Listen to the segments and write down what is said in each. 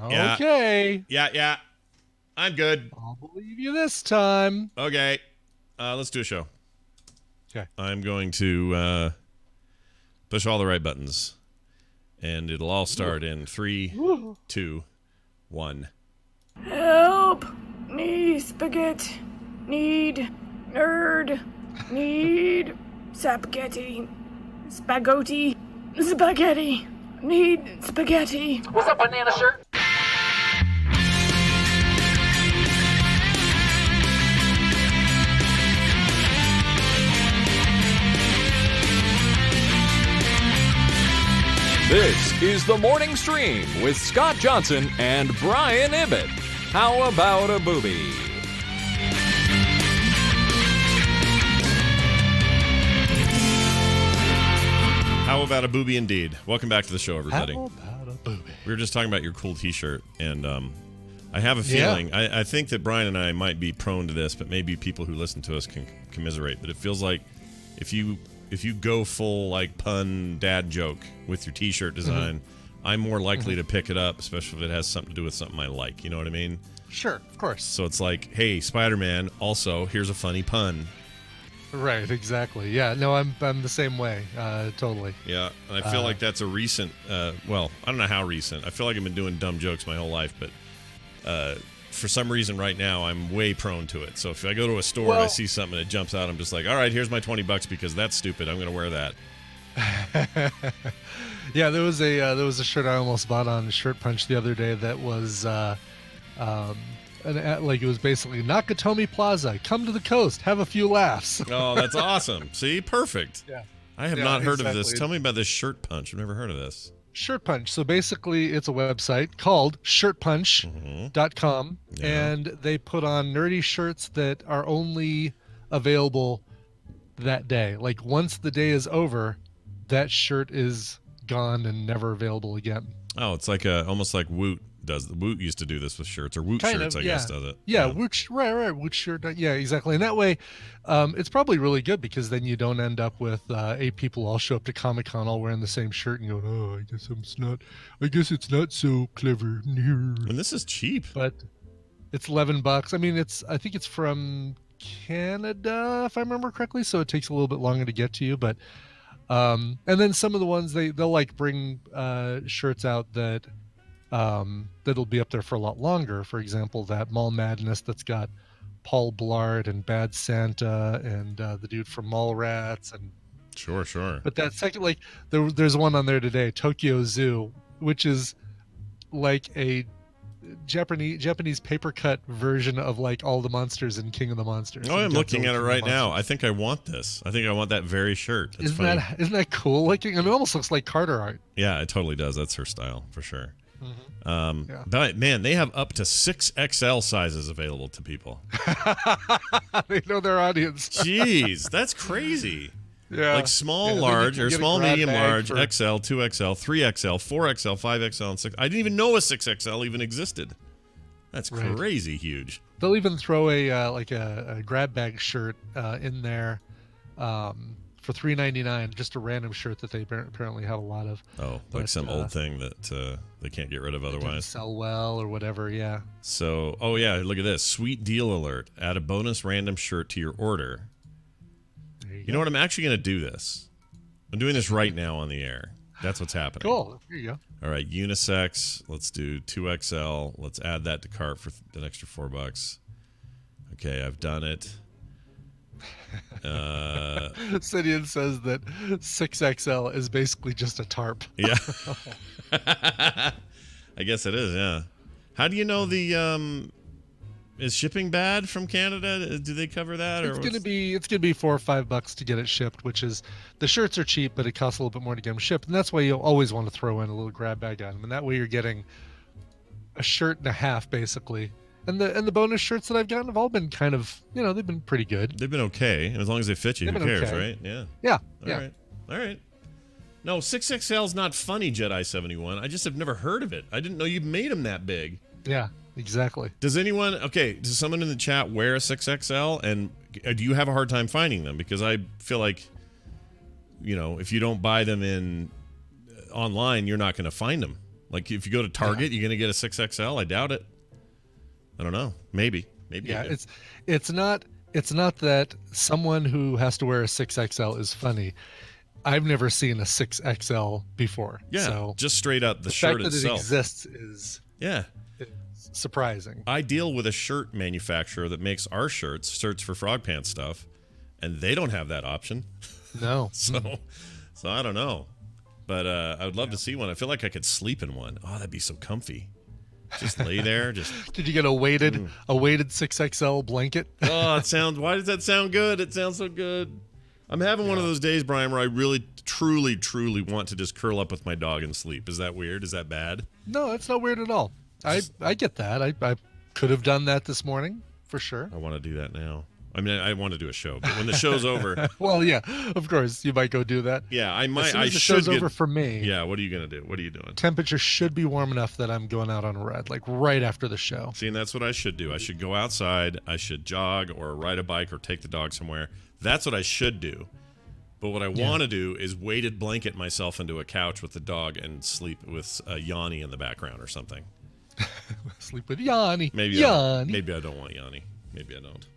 Okay. Yeah. I'm good. I'll believe you this time. Okay. Let's do a show. Okay. I'm going to push all the right buttons. And it'll all start in 3, 2, 1. Help! Need spaghetti. Need nerd. Need spaghetti. Spaghetti. Spaghetti. Need spaghetti. What's up, banana shirt? This is the Morning Stream with Scott Johnson and Brian Ibbett. How about a booby? How about a booby indeed? Welcome back to the show, everybody. How about a booby? We were just talking about your cool t-shirt, and I have a feeling, I think that Brian and I might be prone to this, but maybe people who listen to us can commiserate, but it feels like if you go full like pun dad joke with your t-shirt design, I'm more likely to pick it up, especially if it has something to do with something I like. You know what I mean? Sure, of course. So it's like, hey, Spider-Man, also, here's a funny pun. Right, exactly. Yeah, no, I'm the same way, totally. Yeah, and I feel like that's a recent, well, I don't know how recent. I feel like I've been doing dumb jokes my whole life, but for some reason right now, I'm way prone to it. So if I go to a store and I see something that jumps out, I'm just like, all right, here's my $20 because that's stupid. I'm going to wear that. Yeah, there was a shirt I almost bought on Shirt Punch the other day that was like it was basically Nakatomi Plaza, come to the coast, have a few laughs. Oh, that's awesome. See, perfect. Yeah. I have not heard of this. Tell me about this Shirt Punch. I've never heard of this. Shirt Punch. So basically, it's a website called shirtpunch.com, and they put on nerdy shirts that are only available that day. Like once the day is over, that shirt is gone and never available again. Oh, it's like almost like Woot does. Woot used to do this with shirts, or Woot shirts, I guess, does it? Yeah, Woot, right, Woot shirt. Yeah, exactly. And that way, it's probably really good because then you don't end up with 8 people all show up to Comic-Con all wearing the same shirt and go, oh, I guess it's not so clever. And this is cheap. But it's $11. I mean, I think it's from Canada, if I remember correctly, so it takes a little bit longer to get to you. But and then some of the ones they'll like bring shirts out that that'll be up there for a lot longer. For example, that Mall Madness that's got Paul Blart and Bad Santa and the dude from Mallrats and Sure. But that second, like there's one on there today, Tokyo Zoo, which is like a Japanese paper cut version of like all the monsters in King of the Monsters. Oh, I'm looking at it right now. I think I want this. I think I want that very shirt. That's funny. Isn't that cool? Like it almost looks like Carter art. Yeah, it totally does. That's her style for sure. Yeah. But man, they have up to 6XL sizes available to people. They know their audience. Jeez, that's crazy. Yeah. Like small, Yeah, large, then or you can get a small, grab medium, bag large, for- XL, 2XL, 3XL, 4XL, 5XL, and 6. I didn't even know a 6XL even existed. That's Right. crazy huge. They'll even throw a grab bag shirt in there for $3.99, just a random shirt that they apparently have a lot of. Oh, like But, some old thing that they can't get rid of Didn't otherwise. sell well or whatever. Yeah. So, oh yeah, look at this. Sweet deal alert. Add a bonus random shirt to your order. There You know what? I'm actually going to do this. I'm doing this right now on the air. That's what's happening. Cool. Here you go. All right, unisex. Let's do 2XL. Let's add that to cart for an extra $4. Okay, I've done it. Sidian says that 6XL is basically just a tarp. Yeah. I guess it is, yeah. How do you know the is shipping bad from Canada? Do they cover that? It's gonna be $4 or $5 to get it shipped, which is the shirts are cheap, but it costs a little bit more to get them shipped, and that's why you always want to throw in a little grab bag on them, and that way you're getting a shirt and a half basically. And the bonus shirts that I've gotten have all been kind of, they've been pretty good. They've been okay, and as long as they fit you, who They've been cares, okay. right? Yeah. Yeah. All right. No, 6XL is not funny, Jedi 71. I just have never heard of it. I didn't know you made them that big. Yeah, exactly. Does someone in the chat wear a 6XL, and do you have a hard time finding them? Because I feel like, if you don't buy them online, you're not going to find them. Like if you go to Target, you're gonna get a 6XL. I doubt it. I don't know. Maybe. Yeah, it's not that someone who has to wear a 6XL is funny. I've never seen a 6XL before. Yeah, so just straight up the shirt fact that itself. it exists is surprising. I deal with a shirt manufacturer that makes our shirts for Frog Pants stuff, and they don't have that option. No. So I don't know. But I would love to see one. I feel like I could sleep in one. Oh, that'd be so comfy. Just lay there. Did you get a weighted 6XL blanket? Oh, why does that sound good? It sounds so good. I'm having one of those days, Brian, where I really, truly, truly want to just curl up with my dog and sleep. Is that weird? Is that bad? No, it's not weird at all. I get that. I could have done that this morning for sure. I want to do that now. I mean, I want to do a show, but when the show's over, well, yeah, of course, you might go do that. Yeah, I might. As soon as the should show's over for me. Yeah, what are you gonna do? What are you doing? Temperature should be warm enough that I'm going out on a ride, like right after the show. See, and that's what I should do. I should go outside. I should jog or ride a bike or take the dog somewhere. That's what I should do. But what I want to do is weighted blanket myself into a couch with the dog and sleep with Yanni in the background or something. Sleep with Yanni. Maybe I don't want Yanni. Maybe I don't.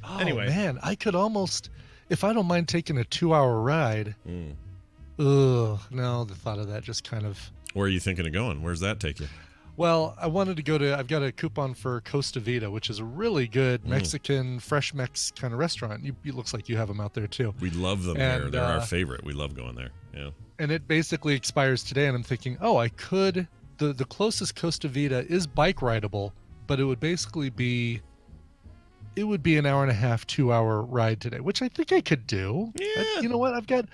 Oh, anyway, man, I could almost, if I don't mind taking a 2-hour ride. No, the thought of that just kind of. Where are you thinking of going? Where's that take you? Well, I wanted to go to. I've got a coupon for Costa Vida, which is a really good Mexican fresh Mex kind of restaurant. It looks like you have them out there too. We love them there. They're our favorite. We love going there. Yeah. And it basically expires today, and I'm thinking, I could. The closest Costa Vida is bike rideable, but it would basically be. It would be an hour and a half, 2-hour ride today, which I think I could do. Yeah. You know what? I've got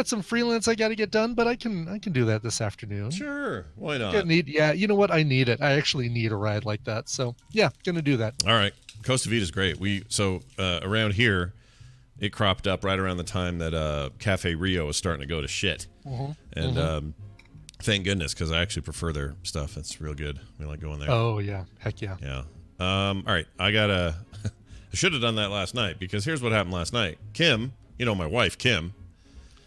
some freelance I got to get done, but I can do that this afternoon. Sure. Why not? You know what? I need it. I actually need a ride like that. So yeah, gonna do that. All right. Costa Vida is great. Around here, it cropped up right around the time that Cafe Rio was starting to go to shit. And thank goodness, because I actually prefer their stuff. It's real good. We like going there. Oh yeah, heck yeah. Yeah. All right. I should have done that last night, because here's what happened last night. Kim, my wife, Kim.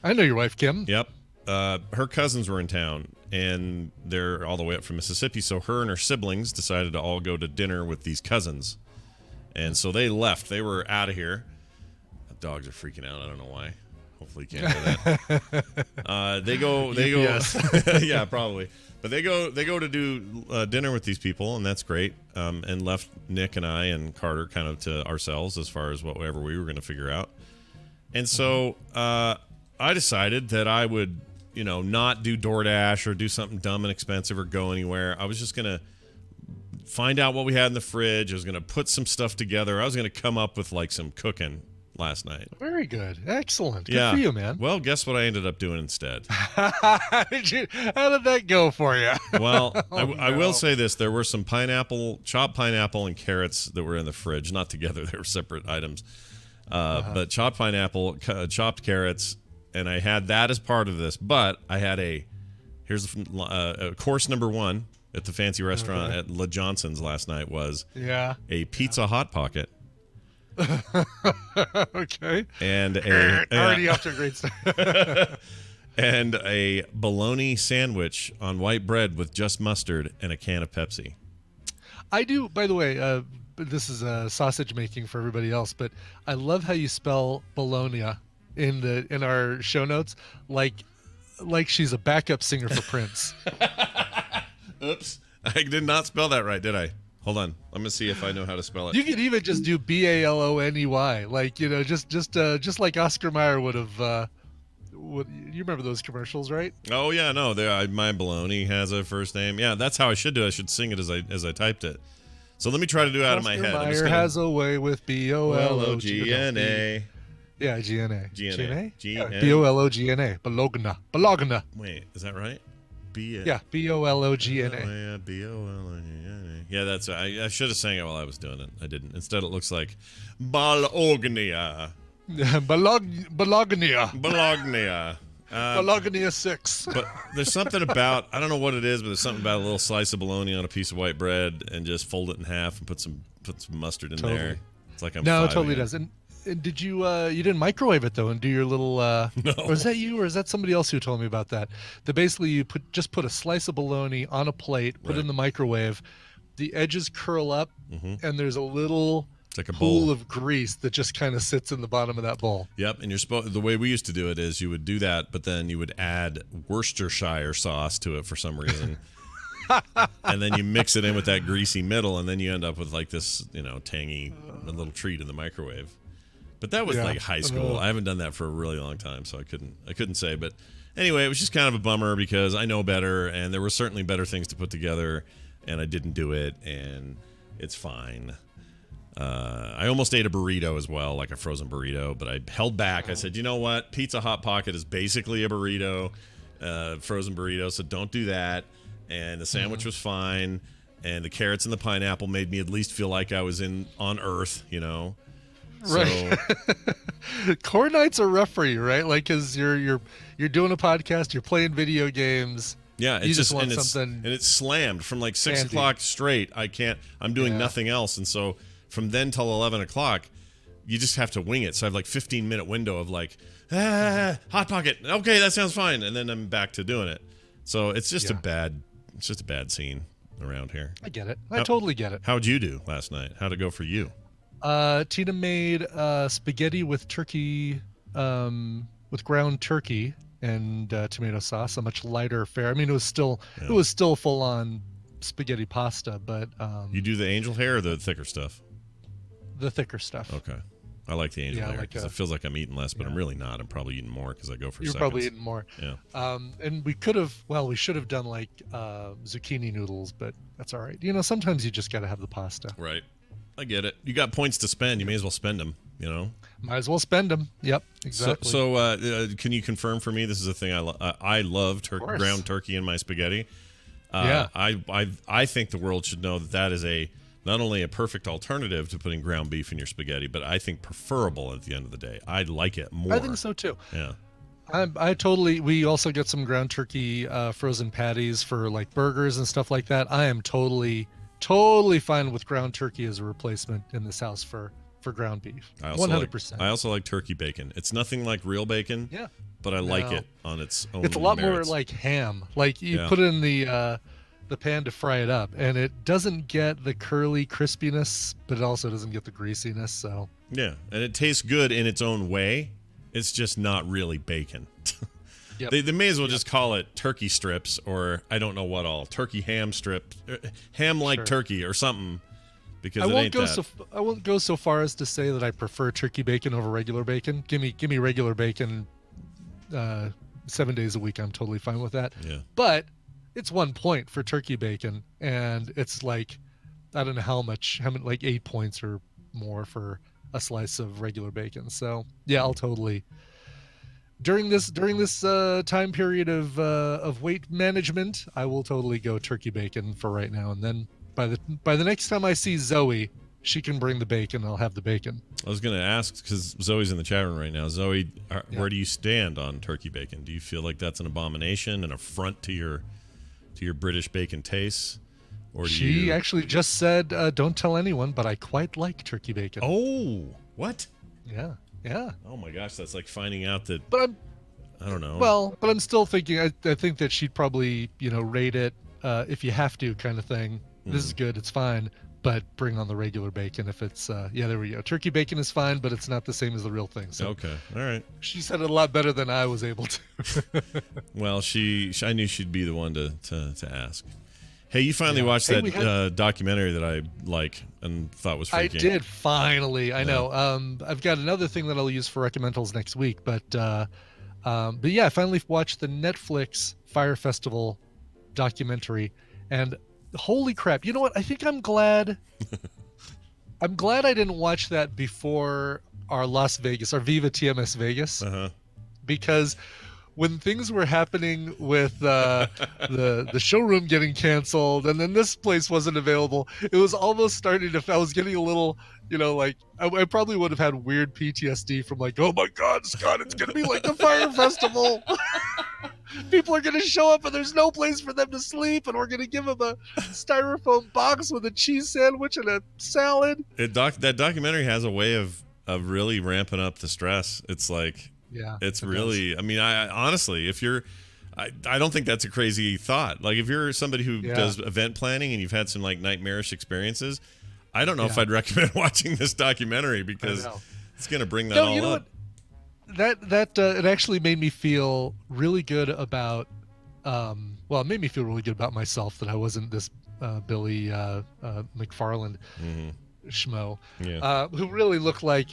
I know your wife, Kim. Yep. Her cousins were in town, and they're all the way up from Mississippi, so her and her siblings decided to all go to dinner with these cousins. And so they left. They were out of here. The dogs are freaking out. I don't know why. Hopefully you can't hear that. They go. Yeah, probably. But they go to do dinner with these people, and that's great. And left Nick and I and Carter kind of to ourselves as far as whatever we were going to figure out. And so I decided that I would, not do DoorDash or do something dumb and expensive or go anywhere. I was just going to find out what we had in the fridge. I was going to put some stuff together. I was going to come up with like some cooking last night. Very good. Excellent. Good for you, man. Well, guess what I ended up doing instead? How did that go for you? Well, I will say this. There were some chopped pineapple and carrots that were in the fridge. Not together. They were separate items. But chopped pineapple, chopped carrots, and I had that as part of this. But I had here's course number one at the fancy restaurant at La Johnson's last night was a pizza Hot Pocket. Okay. And already off to a great start. And a bologna sandwich on white bread with just mustard and a can of Pepsi. I do, by the way, this is sausage making for everybody else, but I love how you spell bologna in our show notes like she's a backup singer for Prince. Oops. I did not spell that right, did I? Hold on. Let me see if I know how to spell it. You could even just do Baloney, like just like Oscar Mayer would have. You remember those commercials, right? Oh yeah, no. My bologna has a first name. Yeah, that's how I should do it. I should sing it as I typed it. So let me try to do it out of my head. Oscar Mayer has a way with B-O-L-O-G-N-A. Yeah, G-N-A. G-N-A. G-N-A? B-O-L-O-G-N-A. Bologna. Wait, is that right? Yeah, B-O-L-O-G-N-A. B-O-L-O-G-N-A. Yeah, that's. I should have sang it while I was doing it. I didn't. Instead, it looks like Bologna. Bologna. Bologna 6. But there's something about, I don't know what it is, but there's something about a little slice of bologna on a piece of white bread and just fold it in half and put some mustard in there. It's like I'm No, it five totally again. does. did you you didn't microwave it though and do your little No. or is that you or is that somebody else who told me about that? That basically you put a slice of bologna on a plate, put it in the microwave, the edges curl up, and there's a little It's like a pool bowl of grease that just kind of sits in the bottom of that bowl. Yep, and the way we used to do it is you would do that, but then you would add Worcestershire sauce to it for some reason. And then you mix it in with that greasy middle, and then you end up with like this, tangy little treat in the microwave. But that was like high school. I haven't done that for a really long time, so I couldn't say. But anyway, it was just kind of a bummer because I know better, and there were certainly better things to put together, and I didn't do it, and it's fine. I almost ate a burrito as well, like a frozen burrito, but I held back. I said, you know what? Pizza Hot Pocket is basically a burrito, frozen burrito, so don't do that. And the sandwich was fine, and the carrots and the pineapple made me at least feel like I was on Earth, Right. So, Core nights are rough for you, right? Like, because you're doing a podcast, you're playing video games. yeah, You it's just want and something it's slammed from like 6 handy. o'clock straight. I'm doing Yeah. nothing else, and so from then till 11 o'clock, you just have to wing it. So I have like 15-minute window of like, Hot Pocket. Okay, that sounds fine, and then I'm back to doing it. So it's just a bad scene around here. I get it. I totally get it. How'd you do last night? How'd it go for you? Tina made spaghetti with turkey, with ground turkey and tomato sauce. A much lighter fare. I mean, it was still full on spaghetti pasta, but You do the angel hair or the thicker stuff? the thicker stuff. Okay. I like the angel Yeah, hair like because it feels like I'm eating less, but I'm really not. I'm probably eating more because I go for You're seconds. probably eating more. Yeah. And we should have done like zucchini noodles, but that's all right. Sometimes you just got to have the pasta. Right. I get it. You got points to spend. You may as well spend them, Might as well spend them. Yep, exactly. So can you confirm for me this is a thing I love course. ground turkey in my spaghetti? Yeah. I think the world should know that is not only a perfect alternative to putting ground beef in your spaghetti, but I think preferable at the end of the day. I like it more. I think so too. Yeah. We also get some ground turkey frozen patties for like burgers and stuff like that. I am totally fine with ground turkey as a replacement in this house for ground beef. 100%. I also like turkey bacon. It's nothing like real bacon. Yeah. But I like No. it on its own. It's a lot merits. more like ham. Like you put it in the pan to fry it up, and it doesn't get the curly crispiness, but it also doesn't get the greasiness. So yeah, and it tastes good in its own way. It's just not really bacon. Yep. They may as well just call it turkey strips, or I don't know what all, turkey ham strips, ham like Sure. turkey or something. Because I it won't ain't go that. I won't go so far as to say that I prefer turkey bacon over regular bacon. Give me regular bacon 7 days a week. I'm totally fine with that. Yeah. But it's 1 point for turkey bacon, and it's like I don't know how many, like 8 points or more for a slice of regular bacon. So yeah, I'll totally during this time period of weight management, I will totally go turkey bacon for right now. And then by the next time I see Zoe, she can bring the bacon. I'll have the bacon. I was going to ask because Zoe's in the chat room right now. Zoe, where do you stand on turkey bacon? Do you feel like that's an abomination, an affront to your British bacon tastes? Or do She you... actually just said, "Don't tell anyone," but I quite like turkey bacon. Oh, what? Yeah. Oh my gosh, that's like finding out that But I don't know. but I'm still thinking. I think that she'd probably rate it if you have to kind of thing. This is good. It's fine. But bring on the regular bacon if it's there we go. Turkey bacon is fine, but it's not the same as the real thing. So Okay, all right. she said it a lot better than I was able to. Well, I knew she'd be the one to ask. Hey, you finally watched Hey, that documentary that I like and thought was freaking. I did finally. I know. I've got another thing that I'll use for recommendals next week, but yeah, I finally watched the Netflix Fire Festival documentary, and holy crap! You know what? I think I'm glad. I'm glad I didn't watch that before our Viva TMS Vegas, because when things were happening with the showroom getting canceled and then this place wasn't available, it was almost starting to. I was getting a little, like I probably would have had weird PTSD from like, oh my God, Scott, it's gonna be like the Fire Festival. People are gonna show up and there's no place for them to sleep, and we're gonna give them a styrofoam box with a cheese sandwich and a salad. That documentary has a way of of really ramping up the stress. It's like, Yeah, it's it really, does. I mean, I honestly, if you're, I don't think that's a crazy thought. Like if you're somebody who does event planning and you've had some like nightmarish experiences, I don't know if I'd recommend watching this documentary because it's going to bring that all you know up. What? It actually made me feel really good about, well, it made me feel really good about myself that I wasn't this Billy McFarland schmo, who really looked like,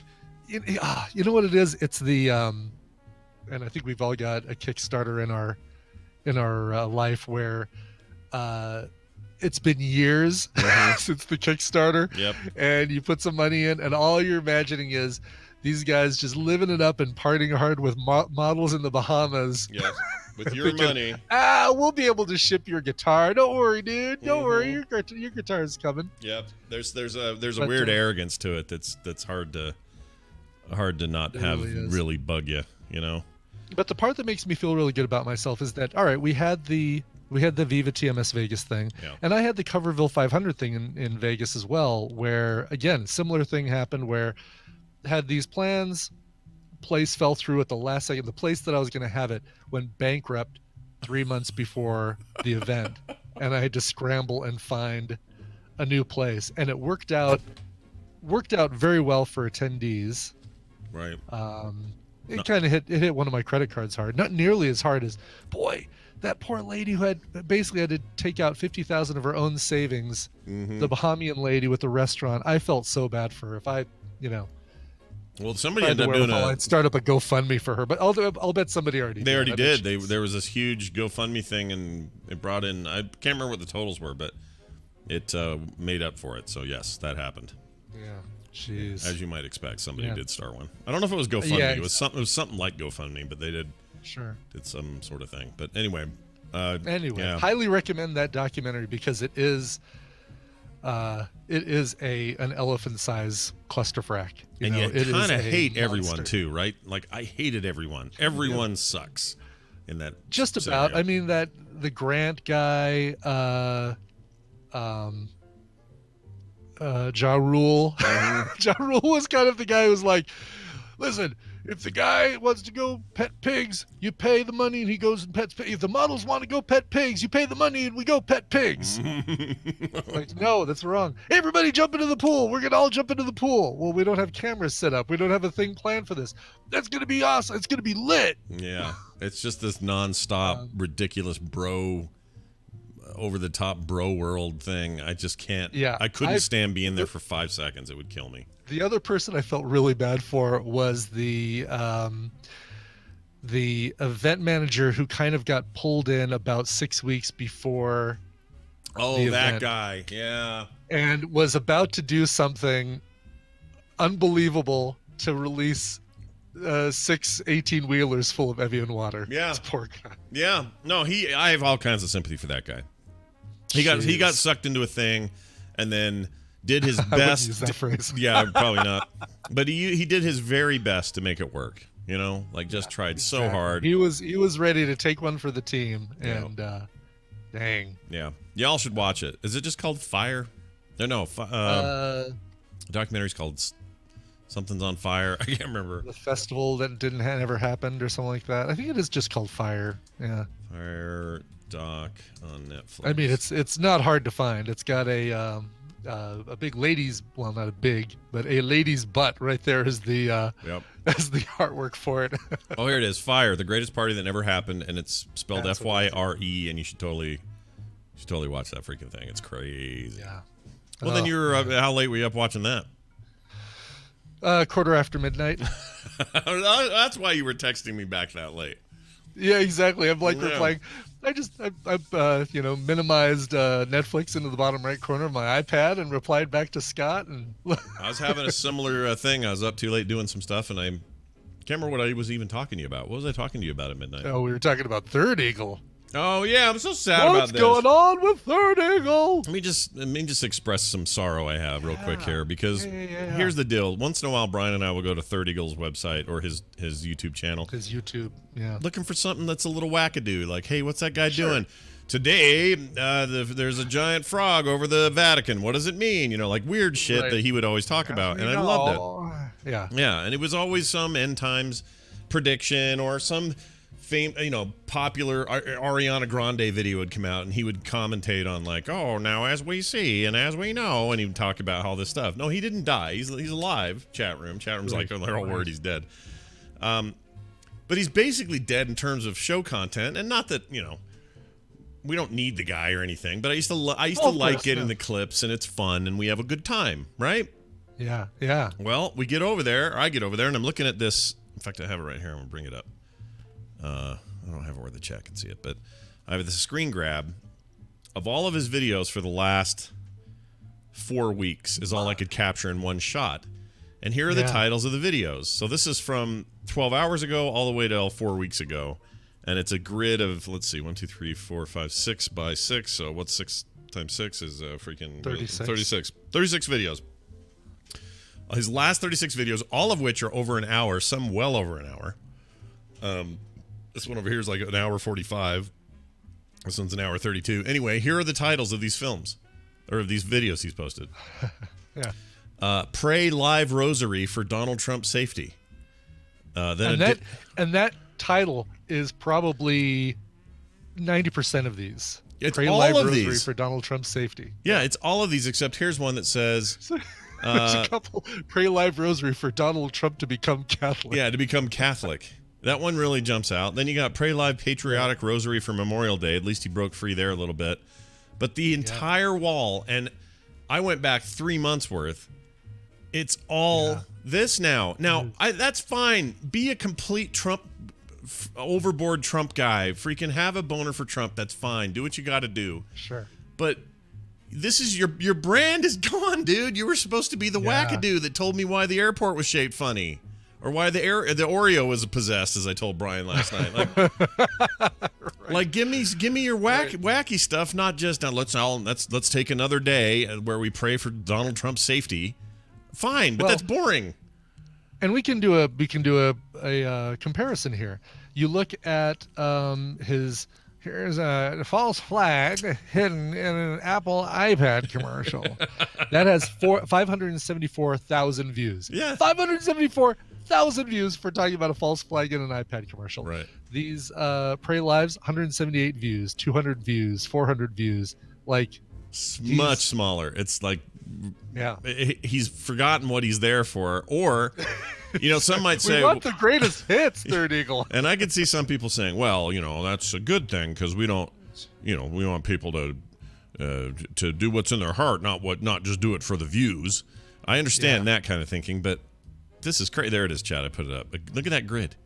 you know what it is? It's the, and I think we've all got a Kickstarter in our life where it's been years since the Kickstarter, and you put some money in, and all you're imagining is these guys just living it up and partying hard with models in the Bahamas. Yeah, with your money. We'll be able to ship your guitar. Don't worry, dude. Don't worry. Your guitar's coming. Yep. There's a weird arrogance to it that's hard to not have really bug you. You know. But the part that makes me feel really good about myself is that, all right, we had the Viva TMS Vegas thing, and I had the Coverville 500 thing in Vegas as well, where again, similar thing happened where had these plans, place fell through at the last second. The place that I was going to have it went bankrupt 3 months before the event, and I had to scramble and find a new place, and it worked out very well for attendees. Right. It kind of hit one of my credit cards hard. Not nearly as hard as, boy, that poor lady who had to take out 50,000 of her own savings. The Bahamian lady with the restaurant. I felt so bad for her. If I, well, somebody ended up doing I'd start up a GoFundMe for her, but I'll bet somebody already. They already did. There was this huge GoFundMe thing, and it brought in. I can't remember what the totals were, but it made up for it. So yes, that happened. Yeah. Jeez. As you might expect, somebody did start one. I don't know if it was GoFundMe. Yeah, it was something like GoFundMe, but they did some sort of thing. But anyway, highly recommend that documentary because it is an elephant-size clusterfuck. And you kind of hate everyone too, right? Like I hated everyone. Everyone sucks in that. Just about. I mean that the Grant guy. Ja Rule. Ja Rule was kind of the guy who was like, listen, if the guy wants to go pet pigs, you pay the money and he goes and pets pigs. If the models want to go pet pigs, you pay the money and we go pet pigs. Like, no, that's wrong. Everybody jump into the pool. We're going to all jump into the pool. Well, we don't have cameras set up. We don't have a thing planned for this. That's going to be awesome. It's going to be lit. Yeah. It's just this nonstop, ridiculous over the top bro world thing. I just can't. Yeah, I couldn't stand being there for 5 seconds. It would kill me. The other person I felt really bad for was the event manager who kind of got pulled in about 6 weeks before. Oh, that event, guy. Yeah. And was about to do something unbelievable to release 6 18-wheelers full of Evian water. Yeah. This poor guy. Yeah. No, I have all kinds of sympathy for that guy. He got sucked into a thing, and then did his best. I wouldn't use that phrase. Yeah, probably not. But he did his very best to make it work. Tried so hard. He was ready to take one for the team, and dang. Yeah, y'all should watch it. Is it just called Fire? No. Documentary's called Something's on Fire. I can't remember. The festival that never happened or something like that. I think it is just called Fire. Yeah. Fire doc on Netflix. I mean, it's not hard to find. It's got a big lady's, well, not a big, but a lady's butt right there is the as the artwork for it. Oh, here it is. Fire, the greatest party that never happened, and it's spelled Fyre, and you should totally watch that freaking thing. It's crazy. Yeah. Well, then you're how late were you up watching that? 1:15 midnight. That's why you were texting me back that late. Yeah, exactly. I'm like replying. I minimized Netflix into the bottom right corner of my iPad and replied back to Scott. And I was having a similar thing. I was up too late doing some stuff, and I can't remember what I was even talking to you about. What was I talking to you about at midnight? Oh, we were talking about Third Eagle. Oh yeah, I'm so sad about this. What's going on with Third Eagle? Let me just express some sorrow I have real quick here, because here's the deal. Once in a while, Brian and I will go to Third Eagle's website or his YouTube channel. His YouTube, yeah. Looking for something that's a little wackadoo, like, hey, what's that guy doing? Today, there's a giant frog over the Vatican. What does it mean? Like weird shit that he would always talk about, and I loved it. Yeah. Yeah, and it was always some end times prediction or some popular Ariana Grande video would come out, and he would commentate on like, oh, now as we see and as we know, and he would talk about all this stuff. No, he didn't die. He's alive. Chat room's like, oh, they're all worried he's dead. But he's basically dead in terms of show content, and not that we don't need the guy or anything. But I used to like getting the clips, and it's fun, and we have a good time, right? Yeah, yeah. Well, I get over there, and I'm looking at this. In fact, I have it right here. I'm gonna bring it up. I don't have it where the chat can see it, but I have this screen grab of all of his videos for the last 4 weeks is all I could capture in one shot. And here are the titles of the videos. So this is from 12 hours ago all the way to 4 weeks ago. And it's a grid of, let's see, 1, 2, 3, 4, 5, 6 by 6. So what's 6 times 6 is freaking 36 videos. His last 36 videos, all of which are over an hour, some well over an hour. This one over here is like an hour 45. This one's an hour 32. Anyway, here are the titles of these films, or of these videos he's posted. Yeah. Pray live rosary for Donald Trump's safety. And that title is probably 90% of these. It's Pray all live of rosary these for Donald Trump's safety. Yeah, it's all of these except here's one that says There's a couple. Pray live rosary for Donald Trump to become Catholic. Yeah, to become Catholic. That one really jumps out. Then you got Pray Live Patriotic Rosary for Memorial Day. At least he broke free there a little bit. But the entire wall, and I went back 3 months worth, it's all this now. Now, that's fine. Be a complete Trump, overboard Trump guy. Freaking have a boner for Trump. That's fine. Do what you got to do. Sure. But this is your brand is gone, dude. You were supposed to be the wackadoo that told me why the airport was shaped funny. Or why the Oreo was possessed, as I told Brian last night. Like, give me your wacky stuff, not just now. Let's take another day where we pray for Donald Trump's safety. Fine, but that's boring. And we can do a comparison here. You look at here's a false flag hidden in an Apple iPad commercial that has 574,000 views. Yeah, 574,000 views for talking about a false flag in an iPad commercial. Right. These Pray Lives, 178 views, 200 views, 400 views. Like much smaller. It's like, he's forgotten what he's there for, or some might say we want the greatest hits, Third Eagle. And I could see some people saying, well, that's a good thing because we don't, we want people to do what's in their heart, not just do it for the views. I understand that kind of thinking, but this is crazy. There it is, Chad. I put it up. Look at that grid.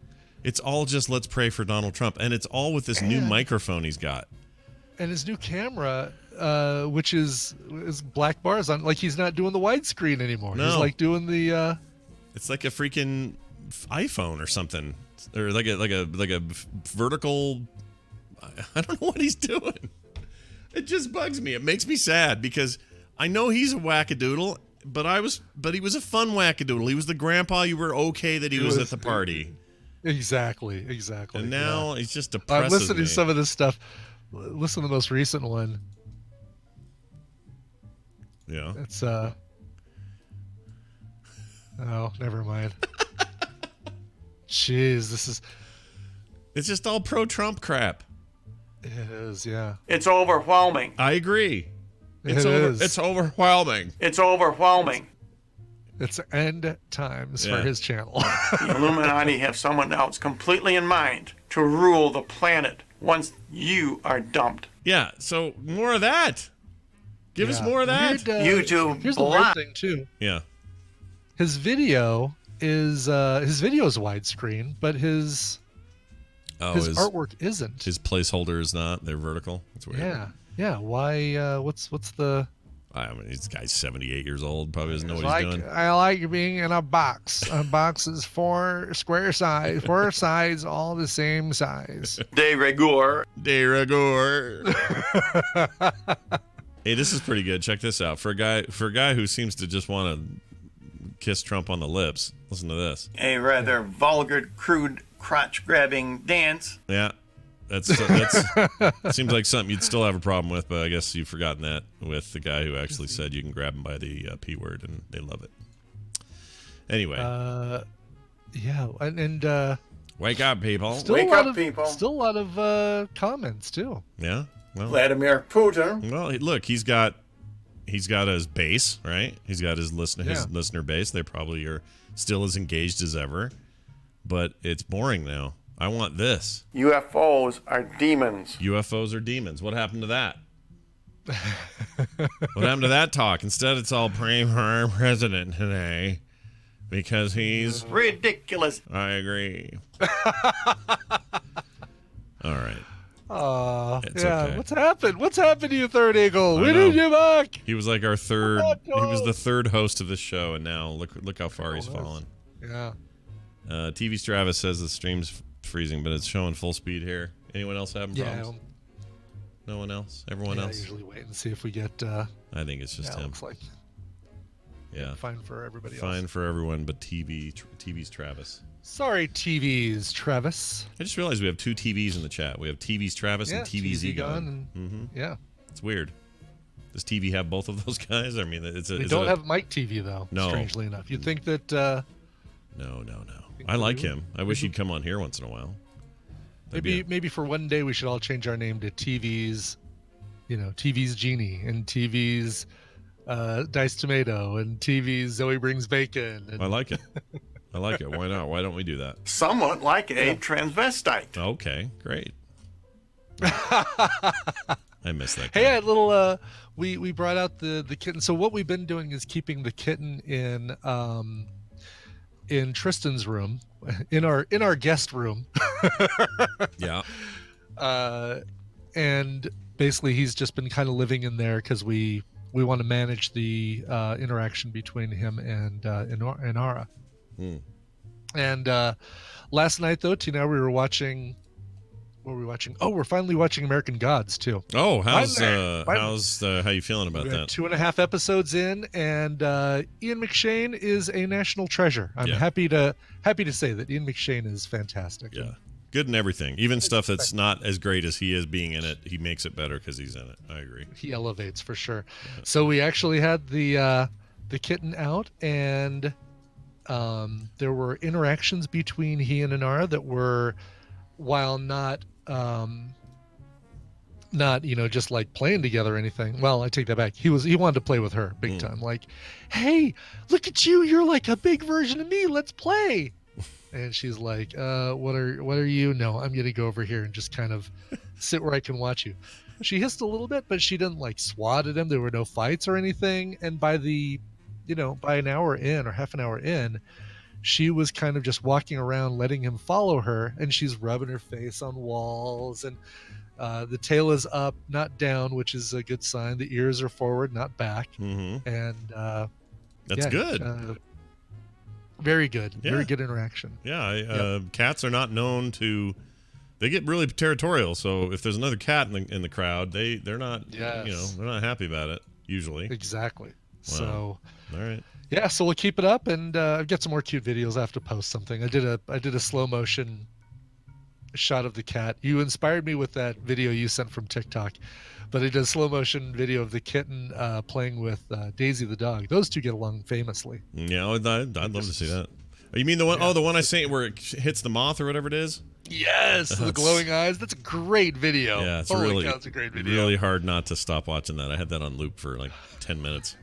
It's all just let's pray for Donald Trump, and it's all with this new microphone he's got. And his new camera, which is black bars on, like he's not doing the widescreen anymore. No. He's like doing the. It's like a freaking iPhone or something, or like a vertical. I don't know what he's doing. It just bugs me. It makes me sad because I know he's a wackadoodle, but he was a fun wackadoodle. He was the grandpa you were okay that he was at the party. Exactly. And now he's just depressing. I'm listening to some of this stuff. Listen to the most recent one. Yeah. It's oh, never mind. Jeez, it's just all pro-Trump crap. It is, yeah. It's overwhelming. I agree. It's overwhelming. It's overwhelming. It's end times for his channel. The Illuminati have someone else completely in mind to rule the planet once you are dumped. Yeah, so more of that. Give us more of that. YouTube. Here's the weird thing too. Yeah. His video is widescreen, but his artwork isn't. His placeholder is not. They're vertical. That's weird. Yeah. Why? What's the? I mean, this guy's 78 years old. Probably doesn't know what he's doing. I like being in a box. A box is 4 square size, 4 sides, all the same size. De rigueur. Hey, this is pretty good. Check this out. For a guy who seems to just want to kiss Trump on the lips, listen to this. A rather vulgar, crude, crotch-grabbing dance. Yeah. That's seems like something you'd still have a problem with, but I guess you've forgotten that with the guy who actually said you can grab him by the P word, and they love it. Anyway, yeah, and wake up, people. still Wake a lot up, of people. still a lot of comments too. Yeah. Well, Vladimir Putin. well, look, he's got his base, right? He's got his Yeah. listener base. They probably are still as engaged as ever, but it's boring now. I want this. UFOs are demons. UFOs are demons. What happened to that? What happened to that talk? Instead, it's all praying for our president today because he's. Ridiculous. I agree. All right. It's Yeah. okay. What's happened? What's happened to you, Third Eagle? I We know. need you back. He was like our third. Oh, He was no. the third host of this show, and now look how far he's fallen. Yeah. TV Travis says the stream's freezing, but it's showing full speed here. Anyone else having Yeah. problems? No one else? Everyone I else? usually wait and see if we get. I think it's just Yeah, him. looks like Yeah. fine for everybody Fine else. for everyone but TV's Travis. Sorry, TVs, Travis. I just realized we have two TVs in the chat. We have TV's Travis Yeah, and TV's Egon. and Mm-hmm. yeah. It's weird. Does TV have both of those guys? I mean, it's a. They is don't it a- have Mike TV though. No. Strangely enough, you'd think that. No. I like him. I wish he'd come on here once in a while. That'd be Maybe for one day we should all change our name to TV's, TV's Genie and TV's Diced Tomato and TV's Zoe Brings Bacon. And I like it. I like it. Why not? Why don't we do that? Somewhat like a transvestite. Okay, great. I miss that guy. hey, a little. We brought out the kitten. So what we've been doing is keeping the kitten in Tristan's room, in our guest room. Yeah. And basically he's just been kind of living in there because we want to manage the interaction between him and Inara. Hmm. And last night though, Tina, we were watching. What were we watching? Oh, we're finally watching American Gods too. Oh, how's Finally. how you feeling about We're that? 2.5 episodes in, and Ian McShane is a national treasure. I'm Yeah. happy to say that Ian McShane is fantastic. Yeah. Good in everything. Even stuff that's not as great as he is being in it, he makes it better because he's in it. I agree. He elevates for sure. So we actually had the kitten out, and there were interactions between he and Inara that were, while not just like playing together or anything. Well, I take that back. He wanted to play with her big time. Like, hey, look at you. You're like a big version of me. Let's play. And she's like, what are you? No, I'm going to go over here and just kind of sit where I can watch you. She hissed a little bit, but she didn't like swat at him. There were no fights or anything. And by by an hour in or half an hour in, she was kind of just walking around, letting him follow her. And she's rubbing her face on walls, and the tail is up, not down, which is a good sign. The ears are forward, not back. Mm-hmm. And That's yeah, good. Very good. Yeah. Very good interaction. Yeah, cats are not known to. They get really territorial. So if there's another cat in the crowd, they're not. Yes. They're not happy about it usually. Exactly. Wow. So All right. yeah, so we'll keep it up, and I've got some more cute videos. I have to post something. I did a slow motion shot of the cat. You inspired me with that video you sent from TikTok, but I did a slow motion video of the kitten playing with Daisy the dog. Those two get along famously. Yeah, I'd love to see that. Oh, you mean the one? Yeah. Oh, the one I sent where it hits the moth or whatever it is. Yes, the That's- glowing eyes. That's a great video. Yeah, it's Holy really, cow, it's a great video. really hard not to stop watching that. I had that on loop for like 10 minutes.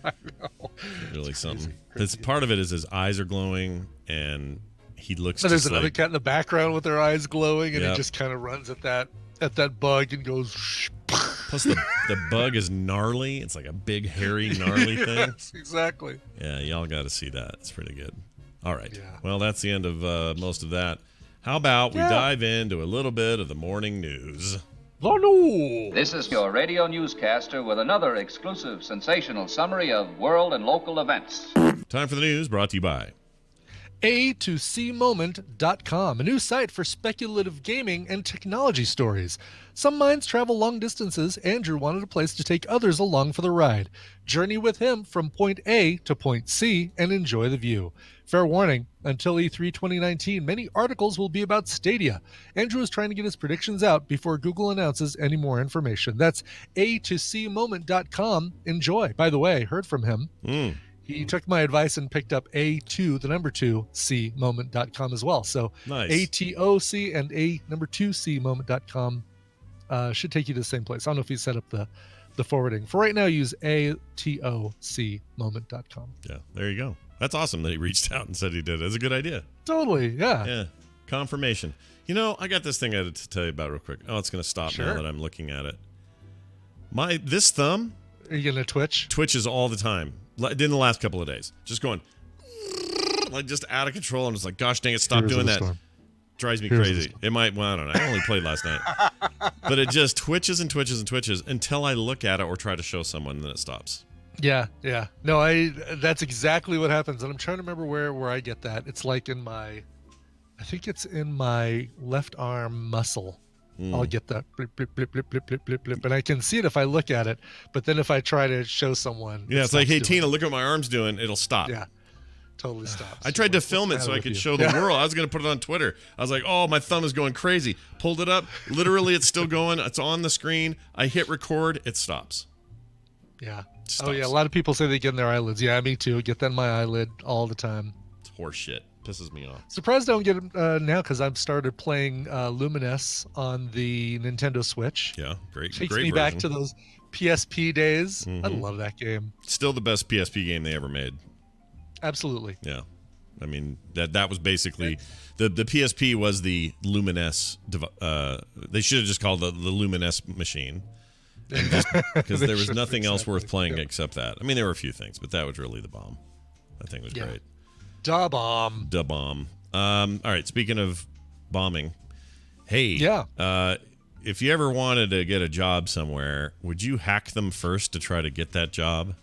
I know. Really something. crazy. It's part of it is his eyes are glowing and he looks And there's just another like cat in the background with their eyes glowing, and Yep. he just kind of runs at that bug and goes. Shh. plus the bug is gnarly. It's like a big hairy gnarly thing. Yes, exactly. Yeah, y'all got to see that. It's pretty good. All right. Yeah. Well, that's the end of most of that. How about we Yeah. dive into a little bit of the morning news? Oh no! This is your radio newscaster with another exclusive sensational summary of world and local events. Time for the news brought to you by A2Cmoment.com, a new site for speculative gaming and technology stories. Some minds travel long distances. Andrew wanted a place to take others along for the ride. Journey with him from point A to point C and enjoy the view. Fair warning, until E3 2019, many articles will be about Stadia. Andrew is trying to get his predictions out before Google announces any more information. That's A2Cmoment.com. Enjoy. By the way, I heard from him. he took my advice and picked up a2c moment.com as well. So Nice. ATOC and a2c moment.com should take you to the same place. I don't know if he set up the forwarding. For right now, use ATOC moment.com. Yeah, there you go. That's awesome that he reached out and said he did. That's a good idea. Totally, yeah. Yeah, confirmation. You know, I got this thing I had to tell you about real quick. Oh, it's going to stop now Sure. that I'm looking at it. This thumb Are you gonna twitch? twitches all the time. It did in the last couple of days. Just going like just out of control. I'm just like, gosh dang it, stop Heroes of doing the that. Storm. Drives me Heroes of the crazy. Storm. It might, well, I don't know. I only played last night. But it just twitches and twitches and twitches until I look at it or try to show someone, and then it stops. Yeah. No, that's exactly what happens. And I'm trying to remember where I get that. It's like I think it's in my left arm muscle. I'll get that blip, blip, blip, blip, blip, blip, blip, blip. And I can see it if I look at it. But then if I try to show someone. Yeah, it it's like, stops hey, doing Tina, it. look what my arm's doing. It'll stop. Yeah. Totally stops. I tried to What's film the it so matter I with could you? show the Yeah. world. I was going to put it on Twitter. I was like, oh, my thumb is going crazy. Pulled it up. Literally, it's still going. It's on the screen. I hit record. It stops. Yeah. Stops. Oh, yeah. A lot of people say they get in their eyelids. Yeah, me too. Get that in my eyelid all the time. It's horse shit. Pisses me off. Surprised I don't get it now because I've started playing Luminous on the Nintendo Switch. Yeah, great. Takes great me version. back to those PSP days. I Mhm. love that game. Still the best PSP game they ever made. Absolutely. Yeah. I mean, that was basically the PSP was the Luminous. They should have just called it the Luminous machine. Because there was nothing else worth playing except that. I mean, there were a few things, but that was really the bomb. That thing was Yeah. great. Da bomb. Da bomb. All right. Speaking of bombing, hey, Yeah. if you ever wanted to get a job somewhere, would you hack them first to try to get that job?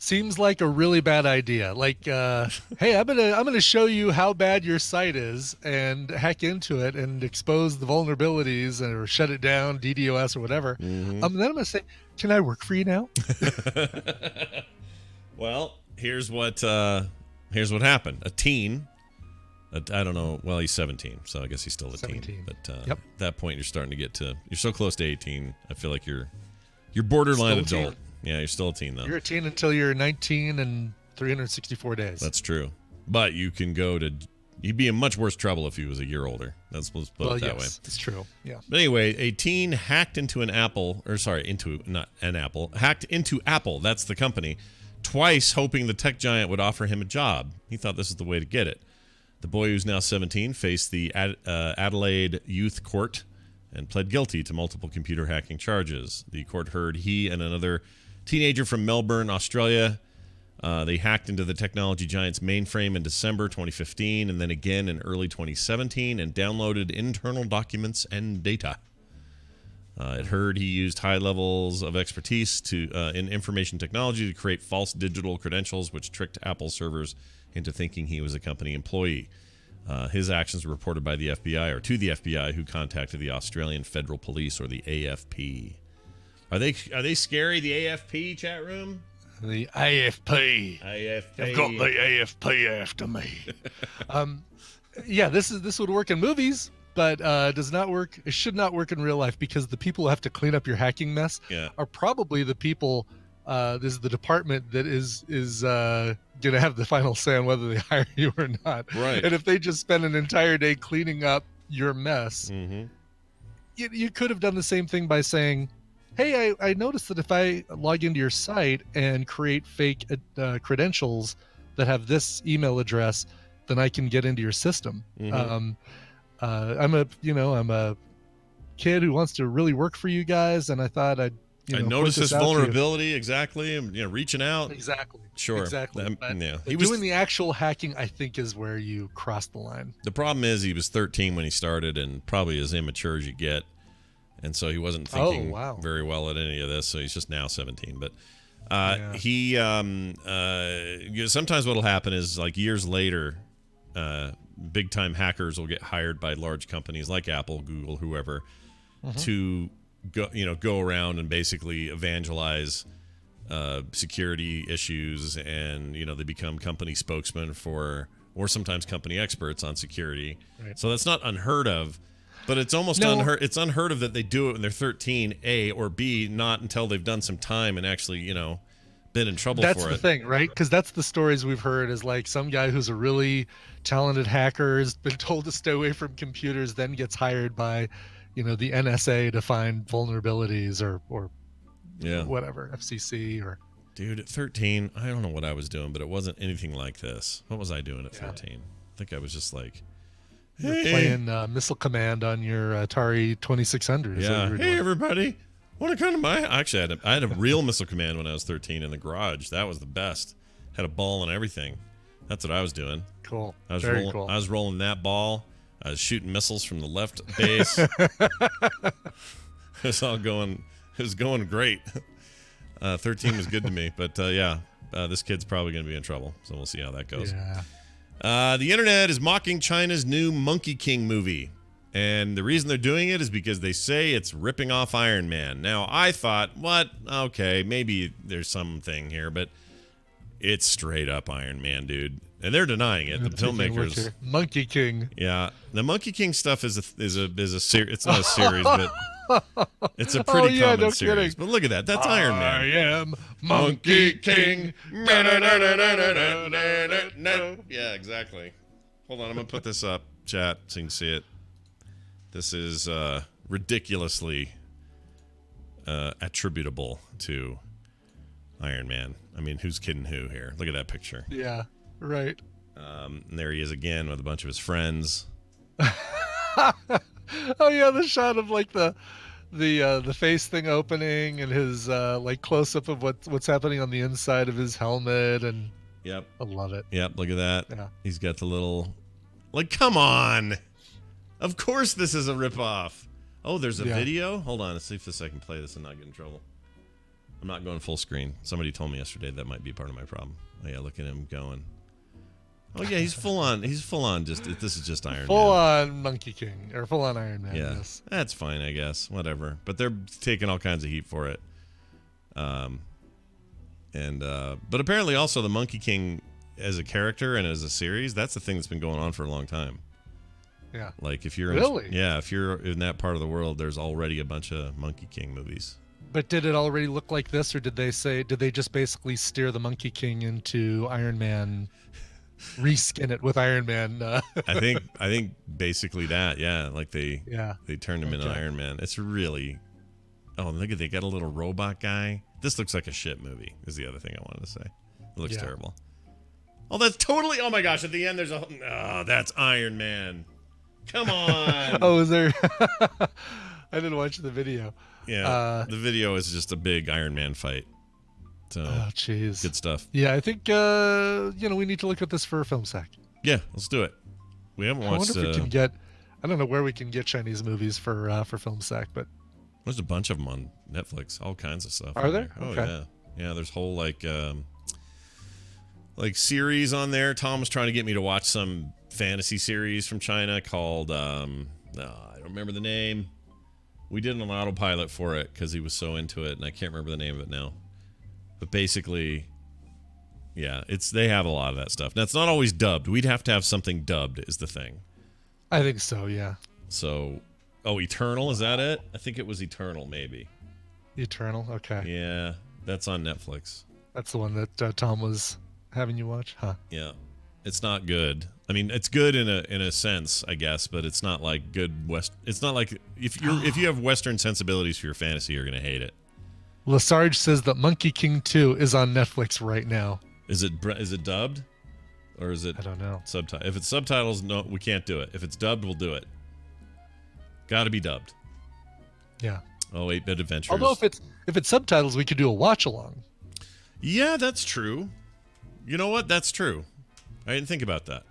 Seems like a really bad idea. Like, hey, I'm gonna show you how bad your site is and hack into it and expose the vulnerabilities or shut it down, DDoS or whatever. Then I'm gonna say, can I work for you now? Well, here's what happened. A teen, I don't know. Well, he's 17, so I guess he's still a 17. teen. But Yep. at that point, you're starting to you're so close to 18. I feel like you're borderline Still a adult. teen. Yeah, you're still a teen though. You're a teen until you're 19 and 364 days. That's true. But you can you'd be in much worse trouble if he was a year older. Let's put it that way. It's true. Yeah. But anyway, a teen hacked into Apple. Hacked into Apple. That's the company. Twice, hoping the tech giant would offer him a job. He thought this is the way to get it. The boy, who's now 17, faced the Adelaide Youth Court and pled guilty to multiple computer hacking charges. The court heard he and another teenager from Melbourne, Australia. They hacked into the technology giant's mainframe in December 2015 and then again in early 2017 and downloaded internal documents and data. It heard he used high levels of expertise in information technology to create false digital credentials, which tricked Apple servers into thinking he was a company employee. His actions were reported by the FBI or to the FBI, who contacted the Australian Federal Police, or the AFP. Are they scary? The AFP chat room. The AFP. AFP. I've got the AFP after me. Yeah, this would work in movies, but does not work. It should not work in real life because the people who have to clean up your hacking mess are probably the people. This is the department that is going to have the final say on whether they hire you or not. Right. And if they just spend an entire day cleaning up your mess, you could have done the same thing by saying, hey, I noticed that if I log into your site and create fake credentials that have this email address, then I can get into your system. I'm a kid who wants to really work for you guys, and I thought I noticed this out to you. vulnerability exactly, and reaching out. Exactly. Sure. Exactly. But He was doing the actual hacking, I think, is where you cross the line. The problem is he was 13 when he started, and probably as immature as you get, and so he wasn't thinking very well at any of this. So he's just now 17. But he sometimes what'll happen is, like, years later, big time hackers will get hired by large companies like Apple, Google, whoever, to go around and basically evangelize security issues, and they become company spokesmen or sometimes company experts on security. Right. So that's not unheard of, but it's almost unheard. It's unheard of that they do it when they're 13, A, or B, not until they've done some time and actually been been in trouble That's for the it. thing, right? Because that's the stories we've heard is like some guy who's a really talented hacker has been told to stay away from computers, then gets hired by, the NSA to find vulnerabilities or Yeah. whatever, FCC or. Dude, at 13, I don't know what I was doing, but it wasn't anything like this. What was I doing at 13? I think I was just like, You're playing Missile Command on your Atari 2600. Is what yeah. you were Hey, doing. everybody. Want to come to my... Actually, I had a real Missile Command when I was 13 in the garage. That was the best. Had a ball and everything. That's what I was doing. Cool. I was Very rolling, cool. I was rolling that ball. I was shooting missiles from the left base. It was going great. 13 was good to me, but this kid's probably going to be in trouble, so we'll see how that goes. Yeah. The internet is mocking China's new Monkey King movie, and the reason they're doing it is because they say it's ripping off Iron Man. Now, I thought, what? Okay, maybe there's something here, but it's straight up Iron Man, dude. And they're denying it. The filmmakers, Monkey King. yeah, the Monkey King stuff is a series. It's not a series, but it's a pretty common no series. kidding. But look at that. That's Iron Man. I am Monkey King. Yeah, exactly. Hold on, I'm gonna put this up, chat, so you can see it. This is ridiculously attributable to Iron Man. I mean, who's kidding who here? Look at that picture. Yeah, right. And there he is again with a bunch of his friends. Oh yeah, the shot of like the face thing opening and his like close up of what's happening on the inside of his helmet, and Yep. I love it. Yep, look at that. Yeah. He's got the little... Like, come on! Of course this is a ripoff. Oh, there's a video? Hold on, let's see if I can play this and not get in trouble. I'm not going full screen. Somebody told me yesterday that might be part of my problem. Oh yeah, look at him going. Oh yeah, he's full on. He's full on. This is just Iron Man. Full on Monkey King or full on Iron Man. Yeah, Yes. that's fine, I guess. Whatever. But they're taking all kinds of heat for it. But apparently also the Monkey King as a character and as a series, that's the thing that's been going on for a long time. Yeah. Like if you're if you're in that part of the world, there's already a bunch of Monkey King movies. But did it already look like this, or did they just basically steer the Monkey King into Iron Man, reskin it with Iron Man? I think basically that, yeah. Like they turned him into Okay. Iron Man. It's really look at they got a little robot guy. This looks like a shit movie, is the other thing I wanted to say. It looks terrible. Oh, that's totally oh my gosh, at the end there's that's Iron Man. Come on. Oh, is there I didn't watch the video. Yeah. The video is just a big Iron Man fight. So Oh jeez. good stuff. Yeah, I think we need to look at this for a film sack. Yeah, let's do it. We haven't I watched wonder if we can get I don't know where we can get Chinese movies for film sack, but there's a bunch of them on Netflix, all kinds of stuff. Are on there? Oh Okay. yeah. Yeah, there's whole like series on there. Tom was trying to get me to watch some fantasy series from China called I don't remember the name. We did an autopilot for it because he was so into it, and I can't remember the name of it now. But basically, yeah, they have a lot of that stuff. Now it's not always dubbed. We'd have to have something dubbed is the thing. I think so, yeah. So, Eternal, is that it? I think it was Eternal, maybe. Eternal, okay. Yeah, that's on Netflix. That's the one that Tom was having you watch, huh? Yeah, it's not good. I mean, it's good in a sense, I guess, but it's not like good West. It's not like if you have Western sensibilities for your fantasy, you're gonna hate it. Lesarge says that Monkey King 2 is on Netflix right now. Is it dubbed, or is it? I don't know. Subtitle. If it's subtitles, no, we can't do it. If it's dubbed, we'll do it. Got to be dubbed. Yeah. Oh, 8-Bit Adventures. Although if it's subtitles, we could do a watch along. Yeah, that's true. You know what? That's true. I didn't think about that.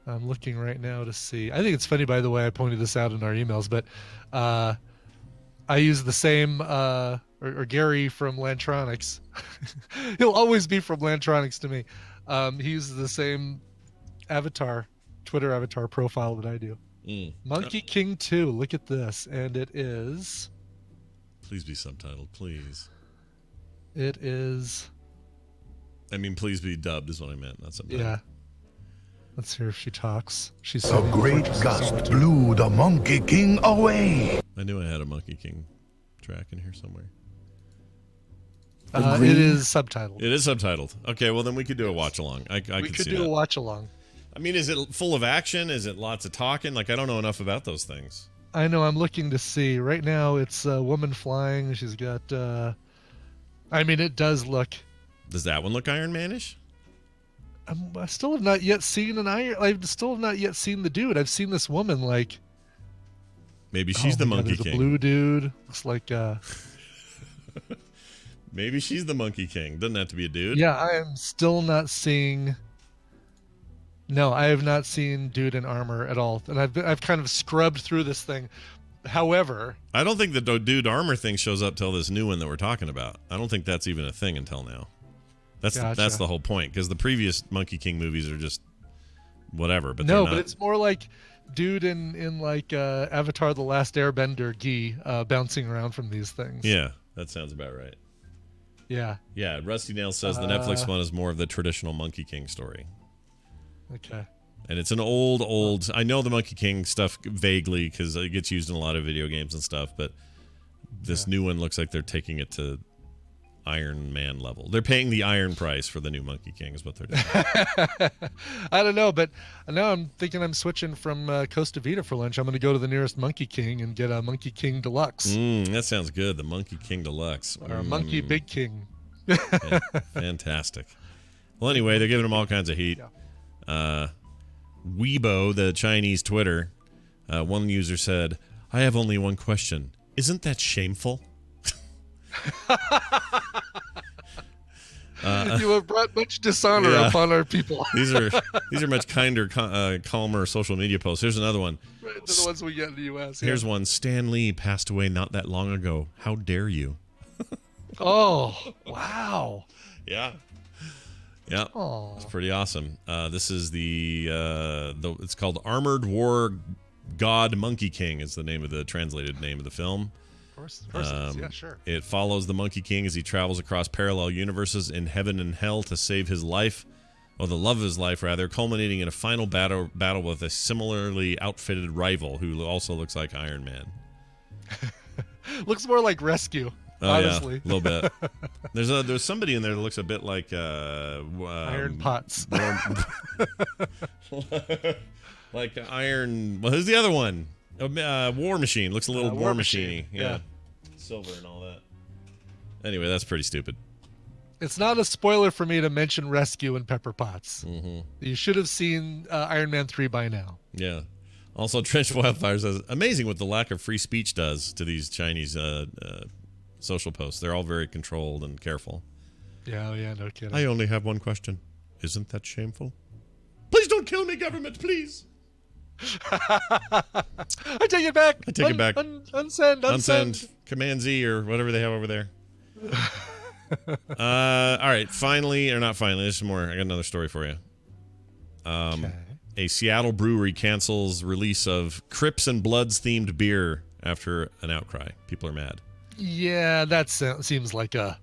I'm looking right now to see. I think it's funny, by the way, I pointed this out in our emails, but I use the same, or Gary from Lantronix. He'll always be from Lantronix to me. He uses the same Twitter avatar profile that I do. Monkey King 2, look at this. And it is... Please be subtitled, please. It is... I mean, please be dubbed is what I meant, not subtitled. Yeah. Let's hear if she talks. She's A great gust blew the Monkey King away. I knew I had a Monkey King track in here somewhere. It is subtitled. It is subtitled. Okay, well then we could do a watch along. I we could could see do that. a watch along. I mean, is it full of action? Is it lots of talking? Like, I don't know enough about those things. I know. I'm looking to see. Right now, it's a woman flying. She's got. I mean, it does look. Does that one look Iron Man-ish? I still have not yet seen I still have not yet seen the dude. I've seen this woman like. Maybe she's the Monkey there's King. A blue dude. Looks like. Maybe she's the Monkey King. Doesn't have to be a dude. Yeah, I am still not seeing. No, I have not seen dude in armor at all, and I've kind of scrubbed through this thing. However, I don't think the dude armor thing shows up till this new one that we're talking about. I don't think that's even a thing until now. That's the whole point, because the previous Monkey King movies are just whatever. But no, but it's more like dude in like Avatar: The Last Airbender gi bouncing around from these things. Yeah, that sounds about right. Yeah. Yeah, Rusty Nail says the Netflix one is more of the traditional Monkey King story. Okay. And it's an old. I know the Monkey King stuff vaguely because it gets used in a lot of video games and stuff, but this new one looks like they're taking it to Iron Man level. They're paying the iron price for the new Monkey King is what they're doing. I don't know, but now I'm thinking I'm switching from Costa Vida for lunch. I'm going to go to the nearest Monkey King and get a Monkey King Deluxe. That sounds good. The Monkey King Deluxe. Or a Monkey Big King. Yeah, fantastic. Well, anyway, they're giving them all kinds of heat. Weibo, the Chinese Twitter, one user said, "I have only one question. Isn't that shameful?" You have brought much dishonor upon our people. These are much kinder, calmer social media posts. Here's another one. Right, they're the ones we get in the U.S. Yeah. Here's one. Stan Lee passed away not that long ago. How dare you? Oh, wow. Yeah. Yeah. Aww. It's pretty awesome. This is the it's called Armored War God Monkey King is the name of the translated name of the film. Of course it is. Yeah, sure. It follows the Monkey King as he travels across parallel universes in heaven and hell to save his life, or the love of his life, rather, culminating in a final battle with a similarly outfitted rival who also looks like Iron Man. Looks more like Rescue, honestly. Yeah, a little bit. There's somebody in there that looks a bit like Iron Pots. Like Iron. Well, who's the other one? War Machine. Looks a little War Machine-y. Yeah. Silver and all that. Anyway, that's pretty stupid. It's not a spoiler for me to mention Rescue and Pepper Potts. Mm-hmm. You should have seen Iron Man 3 by now. Yeah. Also, Trench Wildfire says, amazing what the lack of free speech does to these Chinese social posts. They're all very controlled and careful. Yeah, no kidding. I only have one question. Isn't that shameful? Please don't kill me, government, please. I take it back. Unsend. Command Z or whatever they have over there. All right. Finally, or not finally, there's some more. I got another story for you. A Seattle brewery cancels release of Crips and Bloods themed beer after an outcry. People are mad. Yeah, that seems like a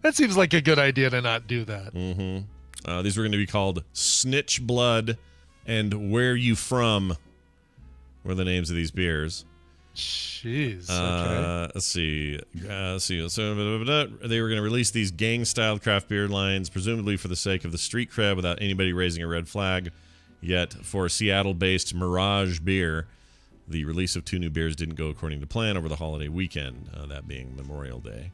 good idea to not do that. Mm-hmm. These were going to be called Snitch Blood and Where You From were the names of these beers. Jeez. Okay. Let's see. So they were going to release these gang-styled craft beer lines, presumably for the sake of the street cred, without anybody raising a red flag. Yet, for Seattle-based Mirage Beer, the release of 2 new beers didn't go according to plan over the holiday weekend, that being Memorial Day.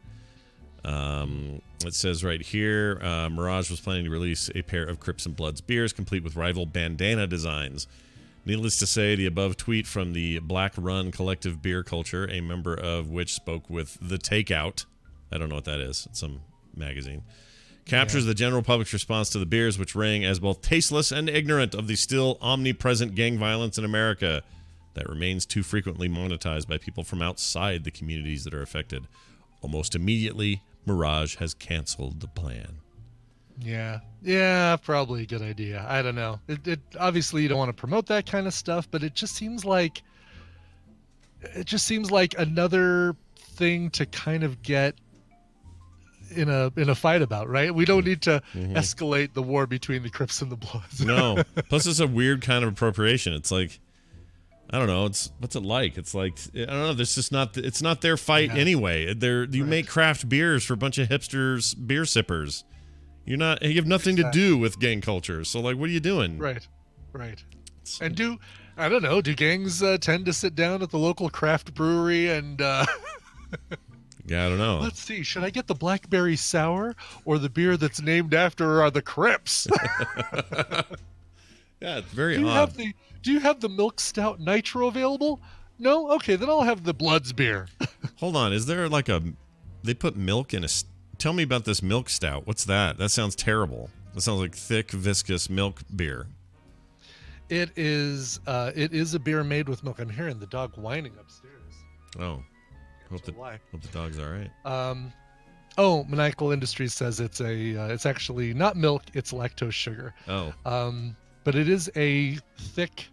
It says right here, Mirage was planning to release a pair of Crips and Bloods beers, complete with rival bandana designs. Needless to say, the above tweet from the Black Run Collective Beer Culture, a member of which spoke with The Takeout, I don't know what that is, it's some magazine, captures the general public's response to the beers, which rang as both tasteless and ignorant of the still omnipresent gang violence in America that remains too frequently monetized by people from outside the communities that are affected. Almost immediately, Mirage has canceled the plan. Yeah, probably a good idea. I don't know. It obviously you don't want to promote that kind of stuff, but it just seems like another thing to kind of get in a fight about, right? We don't need to escalate the war between the Crips and the Bloods. No. Plus, it's a weird kind of appropriation. It's like, I don't know. What's it like? It's like, I don't know. This is not. It's not their fight anyway. You make craft beers for a bunch of hipsters, beer sippers. You have nothing to do with gang culture. So like, what are you doing? Right. And do gangs tend to sit down at the local craft brewery and? Yeah, I don't know. Let's see. Should I get the blackberry sour or the beer that's named after the Crips? Yeah, it's very odd. Do you have the milk stout nitro available? No? Okay, then I'll have the Bloods beer. Hold on. Is there like they put milk in tell me about this milk stout. What's that? That sounds terrible. That sounds like thick, viscous milk beer. It is a beer made with milk. I'm hearing the dog whining upstairs. Oh. Hope the dog's all right. Maniacal Industries says it's actually not milk, it's lactose sugar. Oh. But it is a thick,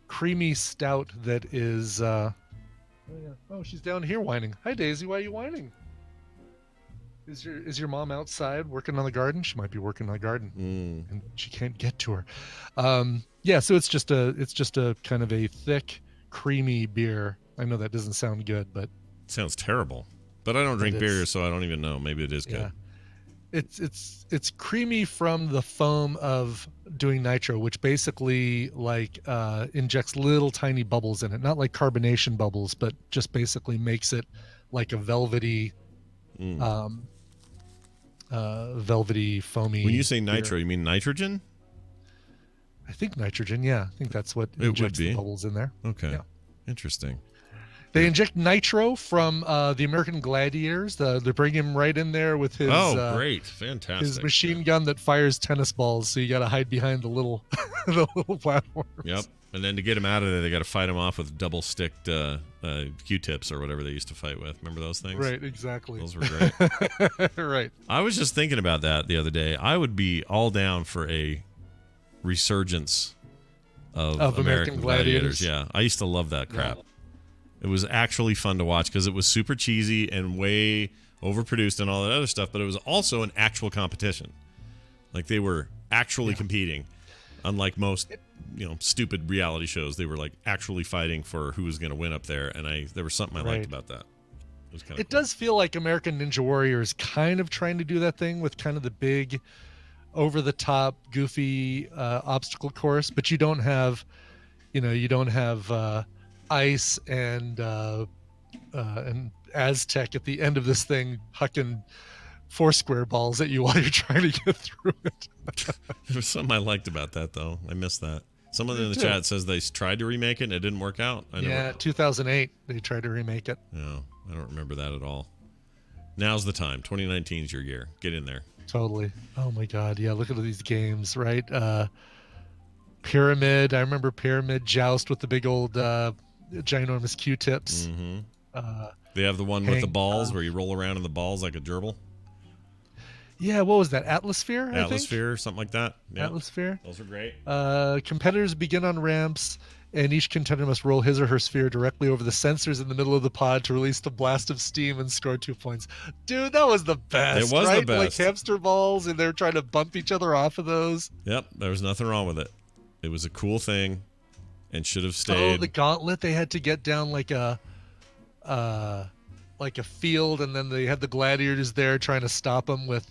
creamy stout that is she's down here whining. Hi Daisy, why are you whining? Is your mom outside working on the garden? She might be working on the garden, and she can't get to her. So it's just a kind of a thick, creamy beer. I know that doesn't sound good, but it sounds terrible. But I don't drink beer, so I don't even know. Maybe it is good. Yeah. It's creamy from the foam of doing nitro, which basically injects little tiny bubbles in it, not like carbonation bubbles, but just basically makes it like a velvety, velvety foamy. When you say nitro, beer. you mean nitrogen? I think nitrogen. Yeah, I think that's what it injects would be. The bubbles in there. Okay, yeah. Interesting. They inject nitro from the American Gladiators. They bring him right in there with his great, fantastic, his machine gun that fires tennis balls. So you got to hide behind the little the little platforms. Yep. And then to get him out of there, they got to fight him off with double-sticked Q-tips or whatever they used to fight with. Remember those things? Right. Exactly. Those were great. Right. I was just thinking about that the other day. I would be all down for a resurgence of American Gladiators. Yeah, I used to love that crap. Yeah. It was actually fun to watch because it was super cheesy and way overproduced and all that other stuff, but it was also an actual competition. Like they were actually competing, unlike most, stupid reality shows. They were like actually fighting for who was going to win up there, and there was something I liked about that. It does feel like American Ninja Warrior is kind of trying to do that thing with kind of the big, over-the-top, goofy obstacle course, but you don't have ice and Aztec at the end of this thing hucking Foursquare balls at you while you're trying to get through it. There was something I liked about that, though. I missed that. Someone in the chat says they tried to remake it and it didn't work out. 2008 they tried to remake it. No, I don't remember that at all. Now's the time. 2019 is your year. Get in there. Totally. Oh my God. Yeah, look at these games, right? Pyramid. I remember Pyramid, Joust with the big old ginormous Q-tips. Mm-hmm. They have the one with the balls where you roll around in the balls like a gerbil. Yeah, what was that? Atmosphere? Atmosphere, something like that. Yeah. Atmosphere. Those are great. Competitors begin on ramps, and each contender must roll his or her sphere directly over the sensors in the middle of the pod to release the blast of steam and score 2 points. Dude, that was the best. It was right? The best. Like hamster balls, and they're trying to bump each other off of those. Yep, there was nothing wrong with it. It was a cool thing, and should have stayed. Oh, the gauntlet! They had to get down like a field, and then they had the gladiators there trying to stop them with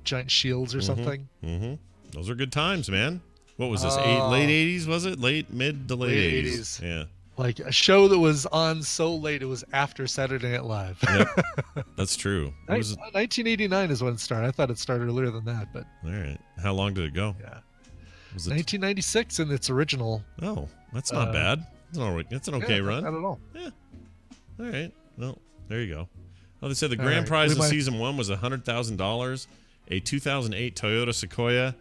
giant shields or something. Mm-hmm. Those are good times, man. What was this? Late 80s, was it? Mid to late 80s. Yeah. Like a show that was on so late, it was after Saturday Night Live. Yep. That's true. 1989 is when it started. I thought it started earlier than that, but. All right. How long did it go? Yeah. Was it 1996 in its original? Oh, that's not bad. It's an okay run. Not at all. Yeah. All right. Well, there you go. Oh, they said the grand prize of season 1 was $100,000, a 2008 Toyota Sequoia,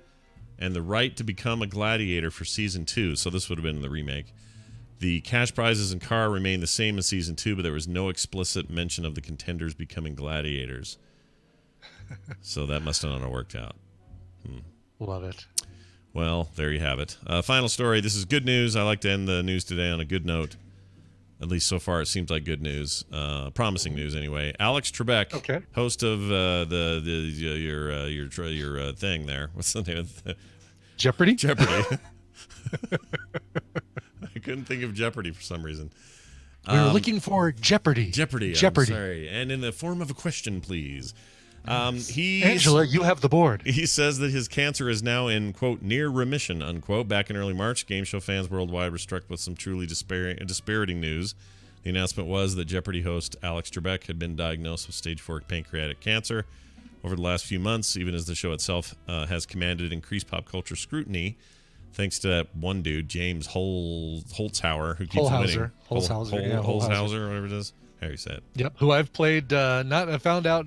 and the right to become a gladiator for season 2. So this would have been the remake. The cash prizes and car remained the same in season 2, but there was no explicit mention of the contenders becoming gladiators. So that must have not worked out. Love it. Well, there you have it. Final story. This is good news. I like to end the news today on a good note. At least so far, it seems like good news. Promising news, anyway. Alex Trebek, host of your thing there. What's the name of the Jeopardy? Jeopardy. I couldn't think of Jeopardy for some reason. We were looking for Jeopardy. Jeopardy. Jeopardy. I'm sorry. And in the form of a question, please. Angela, you have the board. He says that his cancer is now in, quote, near remission, unquote. Back in early March, game show fans worldwide were struck with some truly dispiriting news. The announcement was that Jeopardy host Alex Trebek had been diagnosed with stage 4 pancreatic cancer. Over the last few months, even as the show itself has commanded increased pop culture scrutiny, thanks to that one dude, James Holzhauer, who keeps winning. Holzhauer, whatever it is. How you say it? Yep. Who I've played. I found out.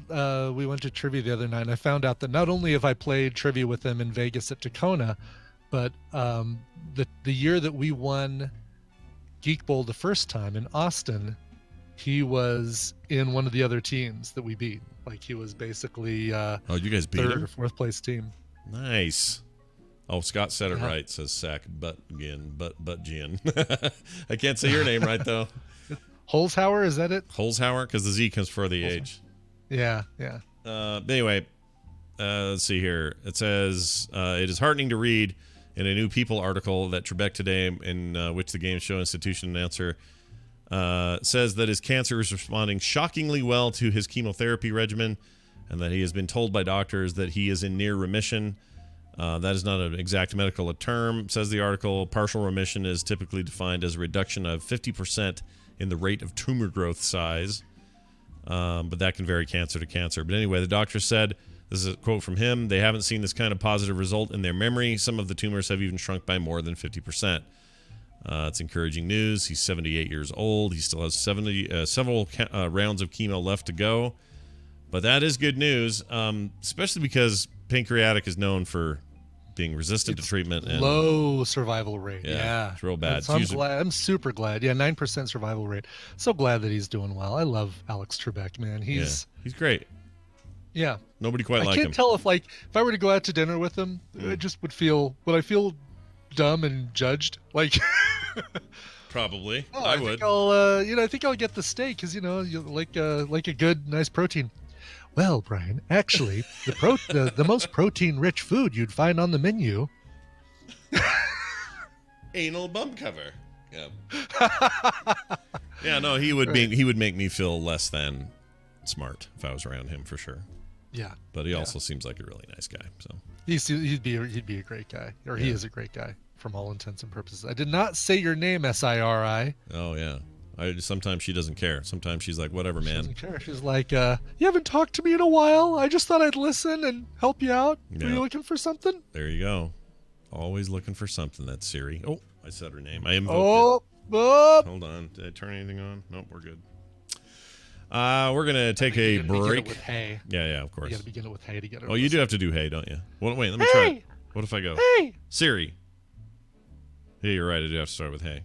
We went to trivia the other night, and I found out that not only have I played trivia with him in Vegas at Tacona, but the year that we won Geek Bowl the first time in Austin, he was in one of the other teams that we beat. Like he was basically you guys beat third him? or fourth place team. Nice. Oh, Scott said it right. Says Sack Buttgin. I can't say your name right though. Holzhauer, is that it? Holzhauer, because the Z comes before the H. Yeah. Anyway, let's see here. It says, it is heartening to read in a New People article that Trebek today, in which the game show institution announcer says that his cancer is responding shockingly well to his chemotherapy regimen, and that he has been told by doctors that he is in near remission. That is not an exact medical term, says the article. Partial remission is typically defined as a reduction of 50% in the rate of tumor growth size, but that can vary cancer to cancer. But anyway, the doctor said, this is a quote from him, they haven't seen this kind of positive result in their memory. Some of the tumors have even shrunk by more than 50%. It's encouraging news. He's 78 years old. He still has several rounds of chemo left to go. But that is good news, especially because pancreatic is known for being resistant to treatment. And low survival rate. Yeah. It's real bad. So I'm super glad. Yeah, 9% survival rate. So glad that he's doing well. I love Alex Trebek, man. He's great. Yeah. Nobody quite like him. I can't tell if I were to go out to dinner with him, I just would I feel dumb and judged? Like probably. I would. I think I'll get the steak because you like a good nice protein. Well, Brian, actually, the most protein-rich food you'd find on the menu. Anal bum cover. Yeah. Yeah, no, he would make me feel less than smart if I was around him for sure. Yeah. But he also seems like a really nice guy. So he'd be a great guy, or he is a great guy from all intents and purposes. I did not say your name, Siri. Oh yeah. Sometimes she doesn't care. Sometimes she's like, whatever, man. She doesn't care. She's like, you haven't talked to me in a while. I just thought I'd listen and help you out. Yeah. Are you looking for something? There you go. Always looking for something. That's Siri. Oh, I said her name. I invoked it. Hold on. Did I turn anything on? Nope, we're good. We're going to take a break. Begin it with hey. Yeah, of course. You got to begin it with hey to get it. Oh, you do have to do hey, don't you? Well, wait, let me try it. What if I go? Hey! Siri. Yeah, you're right. I do have to start with hey.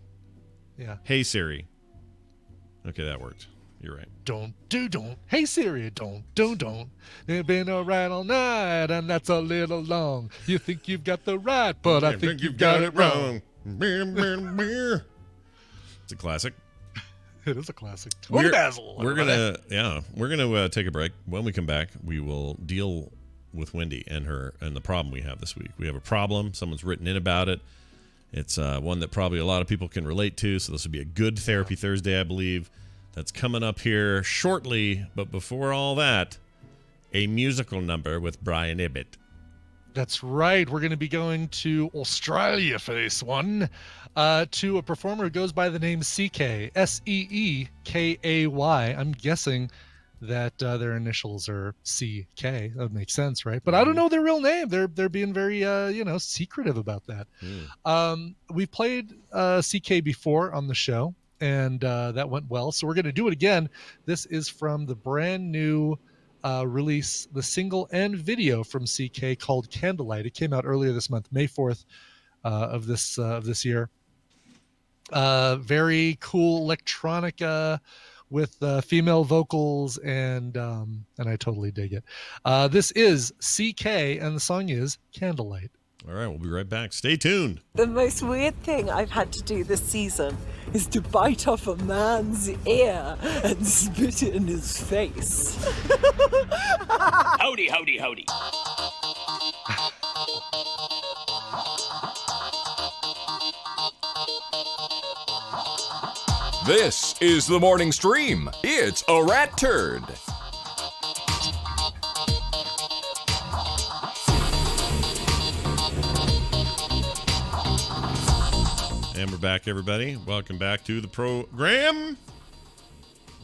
Yeah. Hey, Siri. Okay, that worked. You're right. Don't. Hey, Siri, don't. It's been a ride all night, and that's a little long. You think you've got the right, but I think you've got it wrong. It's a classic. It is a classic. Tony Basil. We're gonna take a break. When we come back, we will deal with Wendy and the problem we have this week. We have a problem. Someone's written in about it. It's one that probably a lot of people can relate to, so this will be a good Therapy Thursday, I believe. That's coming up here shortly, but before all that, a musical number with Brian Ibbett. That's right. We're going to be going to Australia for this one, to a performer who goes by the name CK, Seekay. I'm guessing that their initials are CK. That makes sense, right? But I don't know their real name. They're being very secretive about that. We've played CK before on the show, and that went well. So we're going to do it again. This is from the brand new release, the single and video from CK called Candlelight. It came out earlier this month, May 4th of this year. Very cool electronica with female vocals, and I totally dig it. This is CK, and the song is Candlelight. All right, we'll be right back. Stay tuned. The most weird thing I've had to do this season is to bite off a man's ear and spit it in his face. Howdy, howdy, howdy. This is the morning stream. It's a rat turd. And we're back, everybody. Welcome back to the program.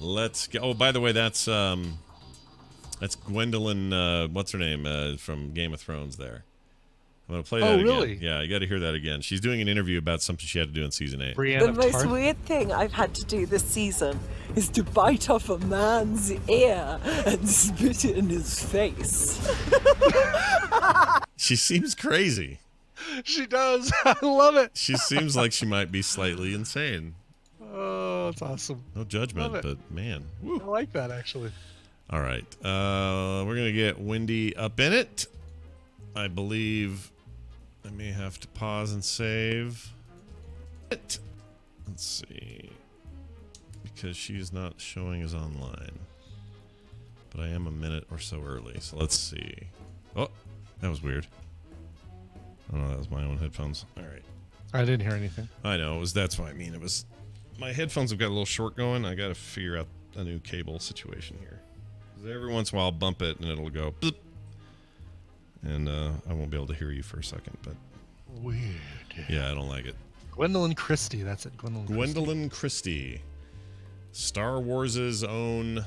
Let's go. Oh, by the way, that's Gwendolyn. What's her name from Game of Thrones? There. I'm gonna play that again. Really? Yeah, you got to hear that again. She's doing an interview about something she had to do in season 8. Brienne The of most Tarth? weird thing I've had to do this season is to bite off a man's ear and spit it in his face. She seems crazy. She does. I love it. She seems like she might be slightly insane. Oh, it's awesome. No judgment, Love it. but man. I like that, actually. All right. We're going to get Wendy up in it. I believe I may have to pause and save it. Let's see. Because she's not showing as online. But I am a minute or so early, so let's see. Oh, that was weird. Oh, no, that was my own headphones. All right. I didn't hear anything. I know. That's what I mean. It was... My headphones have got a little short going. I got to figure out a new cable situation here. 'Cause every once in a while I'll bump it and it'll go... Bloop. And I won't be able to hear you for a second, but... Weird. Yeah, I don't like it. Gwendolyn Christie, that's it. Gwendolyn Christie. Star Wars' own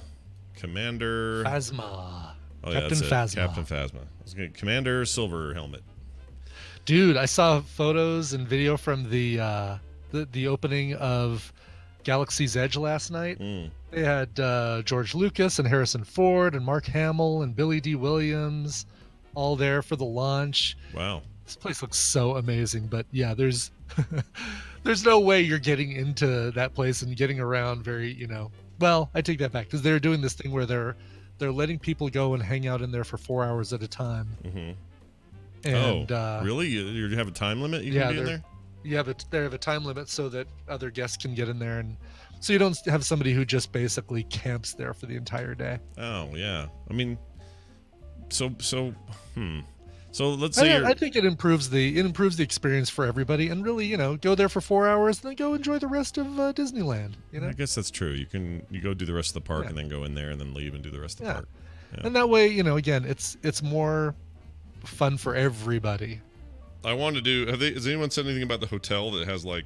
Commander... Phasma. Oh, Captain that's it. Phasma. Captain Phasma. I was gonna... Commander Silver Helmet. Dude, I saw photos and video from the opening of Galaxy's Edge last night. They had George Lucas and Harrison Ford and Mark Hamill and Billy D. Williams all there for the launch. Wow. This place looks so amazing, but yeah, there's there's no way you're getting into that place and getting around very, well, I take that back because they're doing this thing where they're letting people go and hang out in there for 4 hours at a time. Mm-hmm. And, really? You have a time limit you yeah, can be in there? They have a time limit so that other guests can get in there, and so you don't have somebody who just basically camps there for the entire day. Oh, yeah. I mean, so let's say I think it improves the experience for everybody, and really, go there for 4 hours, and then go enjoy the rest of Disneyland. I guess that's true. You go do the rest of the park and then go in there and then leave and do the rest of the park. Yeah. And that way, again, it's more fun for everybody. I want to do. Has anyone said anything about the hotel that has the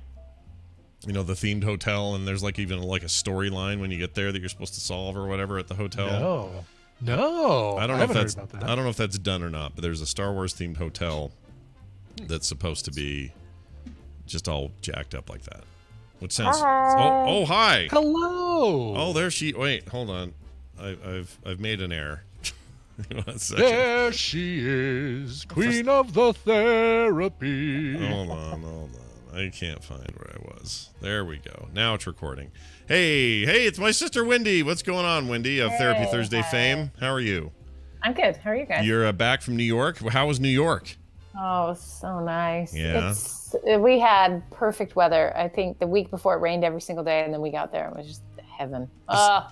themed hotel, and there's even a storyline when you get there that you're supposed to solve or whatever at the hotel? No. I don't know if that's heard about that. I don't know if that's done or not, but there's a Star Wars themed hotel that's supposed to be just all jacked up like that. Which sounds Oh, hi. Hello. Oh, there she. Wait, hold on. I've made an error. There she is, queen of the therapy. Hold on. I can't find where I was. There we go. Now it's recording. Hey, it's my sister Wendy. What's going on, Wendy of Therapy Thursday fame? How are you? I'm good. How are you guys? You're back from New York. How was New York? Oh, so nice. Yeah. We had perfect weather. I think the week before it rained every single day, and then we got there. It was just heaven.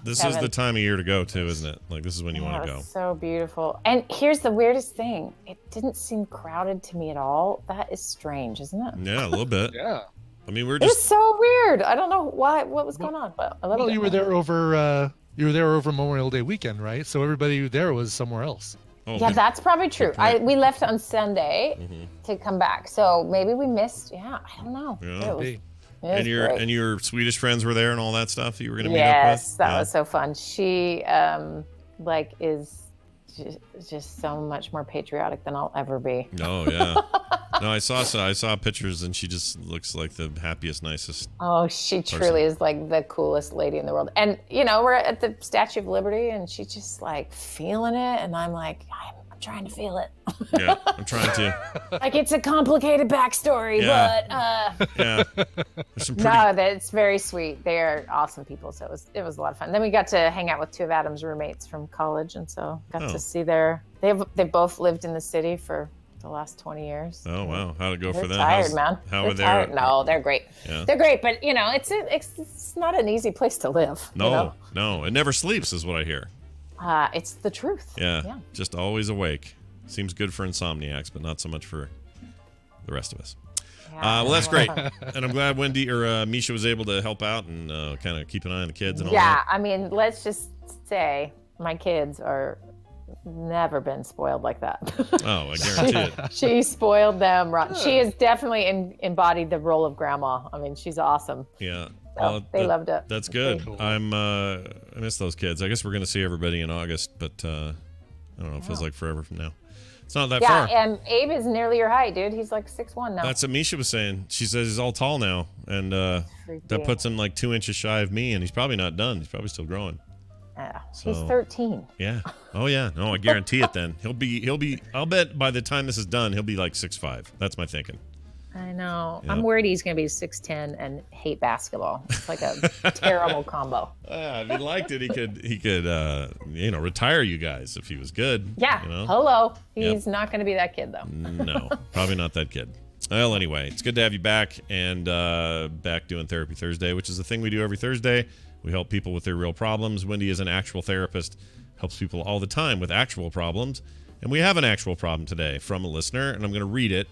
This is the time of year to go too, isn't it? This is when you want to go. So beautiful. And here's the weirdest thing. It didn't seem crowded to me at all. That is strange, isn't it? Yeah, a little bit. Yeah. I mean, It was so weird. I don't know what was going on, but I loved it. Well, you were there over Memorial Day weekend, right? So everybody there was somewhere else. Oh, yeah, that's probably true. We left on Sunday to come back, so maybe we missed. Yeah, I don't know. Yeah. And your Swedish friends were there and all that stuff that you were going to meet up with? Yes, that was so fun. She is just so much more patriotic than I'll ever be. Oh yeah. No, I saw pictures and she just looks like the happiest, nicest. Oh, she truly is the coolest lady in the world. And we're at the Statue of Liberty and she's just feeling it, and I'm like, I'm trying to feel it. Yeah, I'm trying to. It's a complicated backstory, but yeah. There's some pretty... No, that's very sweet. They are awesome people, so it was a lot of fun. Then we got to hang out with two of Adam's roommates from college, and so got to see they both lived in the city for the last 20 years. Oh wow, how'd it go for them? Tired, man. How are they? No, they're great. Yeah. They're great, but it's not an easy place to live. No, it never sleeps, is what I hear. It's the truth. Yeah, just always awake. Seems good for insomniacs, but not so much for the rest of us. Well, that's great, and I'm glad Wendy or Misha was able to help out and kind of keep an eye on the kids and all Yeah, that. I mean, let's just say my kids are never been spoiled like that. Oh, I guarantee it. She spoiled them. She has definitely embodied the role of grandma. I mean, she's awesome. Yeah. So they loved it. That's good. Cool. I miss those kids. I guess we're gonna see everybody in August, but I don't know. It feels like forever from now. It's not that far. Yeah, and Abe is nearly your height, dude. He's like 6'1" now. That's what Misha was saying. She says he's all tall now, and that puts him like 2 inches shy of me, and he's probably not done. He's probably still growing. Yeah, So- he's 13. Yeah. Oh yeah. No, I guarantee it. Then he'll be. I'll bet by the time this is done, he'll be like 6'5". That's my thinking. I know. Yeah. I'm worried he's going to be 6'10" and hate basketball. It's like a terrible combo. If he liked it, he could retire you guys if he was good. Yeah. You know? Hello. He's not going to be that kid, though. No, probably not that kid. Well, anyway, it's good to have you back and back doing Therapy Thursday, which is the thing we do every Thursday. We help people with their real problems. Wendy is an actual therapist, helps people all the time with actual problems. And we have an actual problem today from a listener, and I'm going to read it.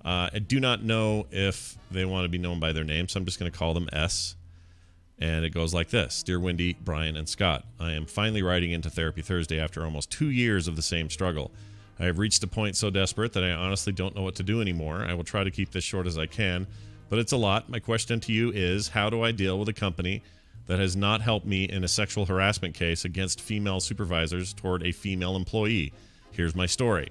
I do not know if they want to be known by their name, so I'm just going to call them S. And it goes like this. Dear Wendy, Brian, and Scott, I am finally writing into Therapy Thursday after almost 2 years of the same struggle. I have reached a point so desperate that I honestly don't know what to do anymore. I will try to keep this short as I can, but it's a lot. My question to you is, how do I deal with a company that has not helped me in a sexual harassment case against female supervisors toward a female employee? Here's my story.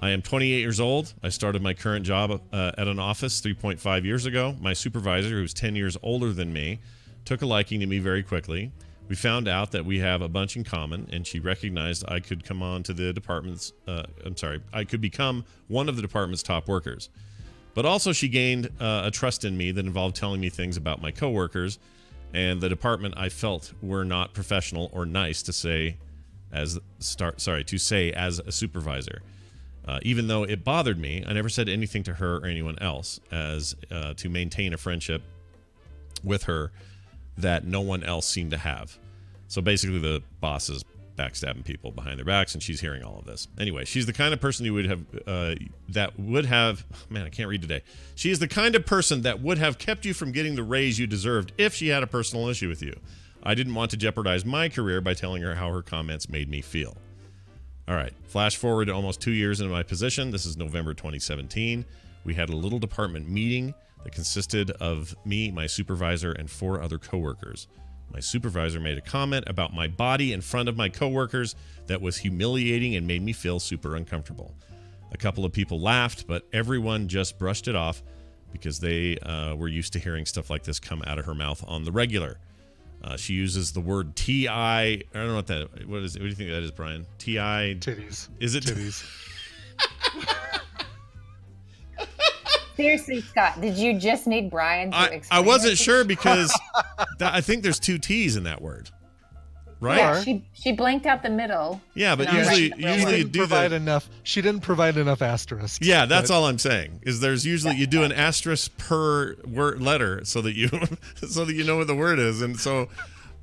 I am 28 years old. I started my current job at an office 3.5 years ago. My supervisor, who's 10 years older than me, took a liking to me very quickly. We found out that we have a bunch in common, and she recognized I could come on to the department's, I could become one of the department's top workers. But also she gained a trust in me that involved telling me things about my coworkers and the department I felt were not professional or nice to say as a supervisor. Even though it bothered me, I never said anything to her or anyone else as to maintain a friendship with her that no one else seemed to have. So basically the boss is backstabbing people behind their backs, and she's hearing all of this. Anyway, she's the kind of person who would have, man, I can't read today. She is the kind of person that would have kept you from getting the raise you deserved if she had a personal issue with you. I didn't want to jeopardize my career by telling her how her comments made me feel. All right, flash forward to almost 2 years into my position. This is November 2017. We had a little department meeting that consisted of me, my supervisor, and 4 other coworkers. My supervisor made a comment about my body in front of my coworkers that was humiliating and made me feel super uncomfortable. A couple of people laughed, but everyone just brushed it off because they were used to hearing stuff like this come out of her mouth on the regular. She uses the word T-I. I don't know what do you think that is, Brian? T-I. Titties. Is it titties? Seriously, Scott, did you just need Brian to explain? I wasn't it? sure because I think there's 2 T's in that word, right? Yeah, she blanked out the middle. Yeah, but And I was usually like, you Didn't do provide that. enough. She didn't provide enough asterisks. Yeah, that's but- all I'm saying. Is there's usually you do an asterisk per word letter so that you know what the word is, and so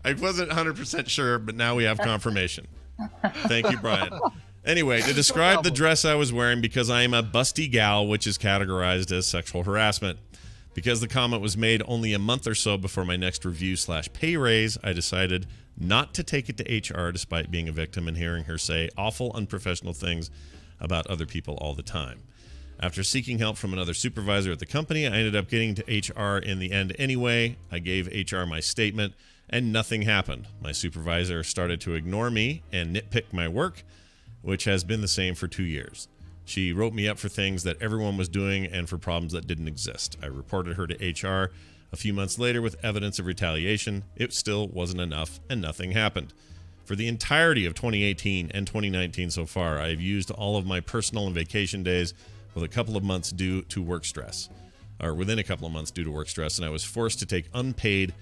I wasn't 100% sure, but now we have confirmation. Thank you, Brian. Anyway, to describe the dress I was wearing, because I am a busty gal, which is categorized as sexual harassment. Because the comment was made only a month or so before my next review/pay raise, I decided not to take it to HR despite being a victim and hearing her say awful, unprofessional things about other people all the time. After seeking help from another supervisor at the company, I ended up getting to HR in the end anyway. I gave HR my statement, and nothing happened. My supervisor started to ignore me and nitpick my work, which has been the same for 2 years. She wrote me up for things that everyone was doing and for problems that didn't exist. I reported her to HR a few months later with evidence of retaliation. It still wasn't enough, and nothing happened. For the entirety of 2018 and 2019 so far, I have used all of my personal and vacation days with a couple of months due to work stress, or within a couple of months due to work stress, and I was forced to take unpaid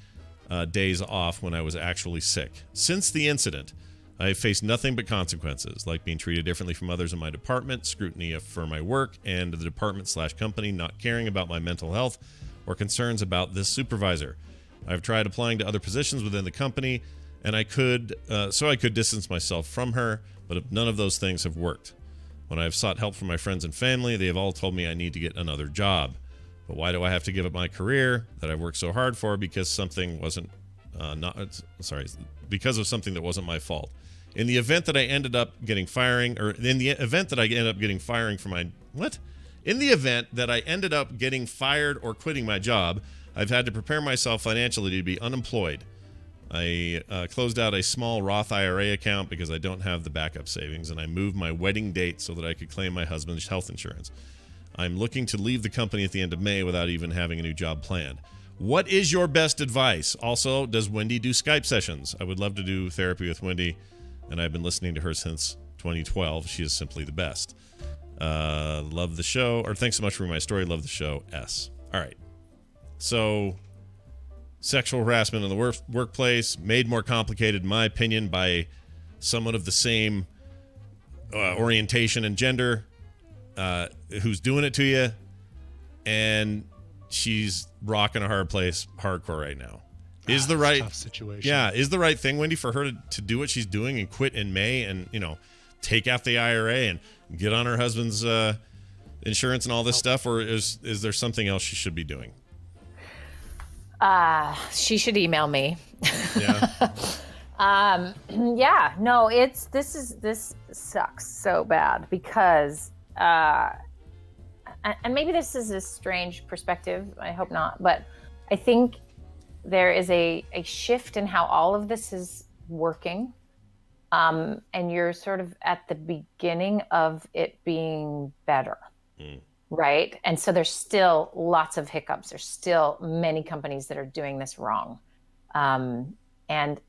days off when I was actually sick. Since the incident, I have faced nothing but consequences, like being treated differently from others in my department, scrutiny for my work, and the department/company not caring about my mental health or concerns about this supervisor. I've tried applying to other positions within the company, and I could distance myself from her, but none of those things have worked. When I have sought help from my friends and family, they have all told me I need to get another job. But why do I have to give up my career that I've worked so hard for because something wasn't because of something that wasn't my fault? In the event that I ended up getting firing or quitting my job, I've had to prepare myself financially to be unemployed. I closed out a small Roth IRA account because I don't have the backup savings, and I moved my wedding date so that I could claim my husband's health insurance. I'm looking to leave the company at the end of May without even having a new job planned. What is your best advice? Also, does Wendy do Skype sessions? I would love to do therapy with Wendy, and I've been listening to her since 2012. She is simply the best. Love the show, or thanks so much for my story. Love the show, S. All right. So, sexual harassment in the workplace, made more complicated, in my opinion, by someone of the same orientation and gender who's doing it to you, and she's rocking a hard place hardcore right now. Is the right tough situation? Yeah, is the right thing, Wendy, for her to do what she's doing and quit in May and take out the IRA and get on her husband's insurance and all this stuff, or is there something else she should be doing? She should email me. Yeah. Yeah, no, this sucks so bad because, and maybe this is a strange perspective. I hope not, but I think there is a shift in how all of this is working. And you're sort of at the beginning of it being better. Right. And so there's still lots of hiccups. There's still many companies that are doing this wrong. And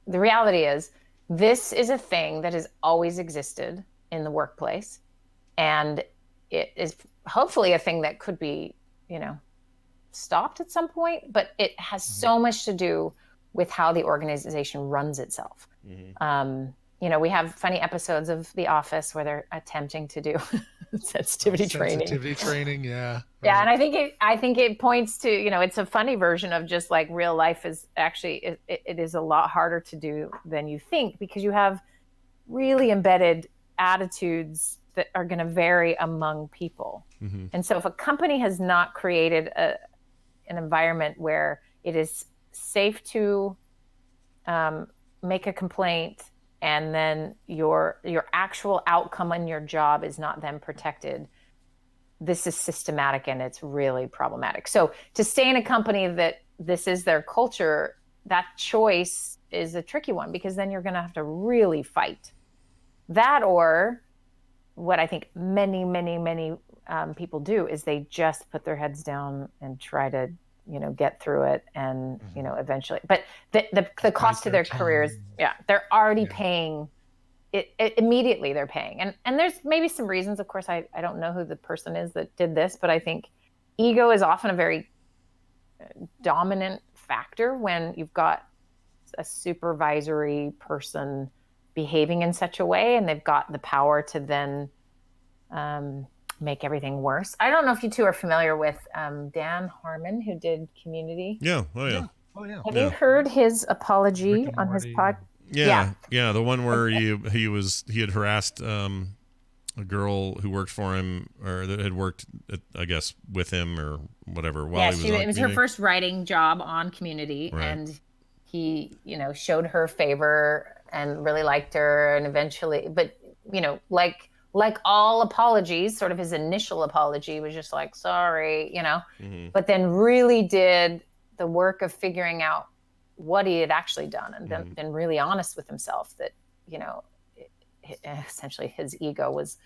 the reality is, this is a thing that has always existed in the workplace. And it is hopefully a thing that could be, stopped at some point. But it has so much to do with how the organization runs itself. We have funny episodes of The Office where they're attempting to do sensitivity training. Yeah. Yeah, and I think it points to, it's a funny version of just like real life is actually, it is a lot harder to do than you think, because you have really embedded attitudes that are going to vary among people. And so if a company has not created an environment where it is safe to make a complaint, and then your actual outcome on your job is not then protected, this is systematic and it's really problematic. So to stay in a company that this is their culture, that choice is a tricky one, because then you're going to have to really fight that. Or what I think many, many, many people do is they just put their heads down and try to, get through it and, eventually, but the cost to their careers, they're already paying it immediately. They're paying. And there's maybe some reasons, of course, I don't know who the person is that did this, but I think ego is often a very dominant factor when you've got a supervisory person behaving in such a way, and they've got the power to then make everything worse. I don't know if you two are familiar with Dan Harmon, who did Community. Yeah. Oh yeah. Have you heard his apology on his pod? Yeah. The one where he had harassed a girl who worked for him, or that had worked, I guess, with him or whatever. While he was it was her first writing job on Community, right. And he, showed her favor and really liked her, and eventually, but like all apologies, sort of his initial apology was just like, sorry, but then really did the work of figuring out what he had actually done, and then been really honest with himself that, essentially his ego was,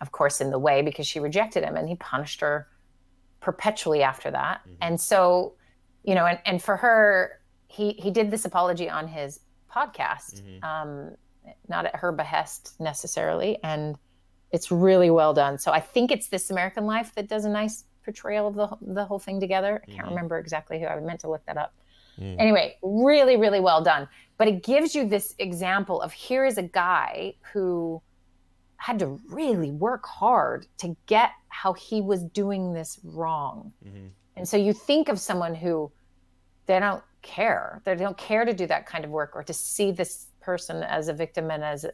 of course, in the way because she rejected him, and he punished her perpetually after that. And so, and for her, he did this apology on his podcast, not at her behest necessarily. And it's really well done. So I think it's This American Life that does a nice portrayal of the whole thing together. I can't remember exactly who. I meant to look that up. Anyway, really, really well done. But it gives you this example of, here is a guy who had to really work hard to get how he was doing this wrong. And so you think of someone who they don't care. They don't care to do that kind of work, or to see this person as a victim and as,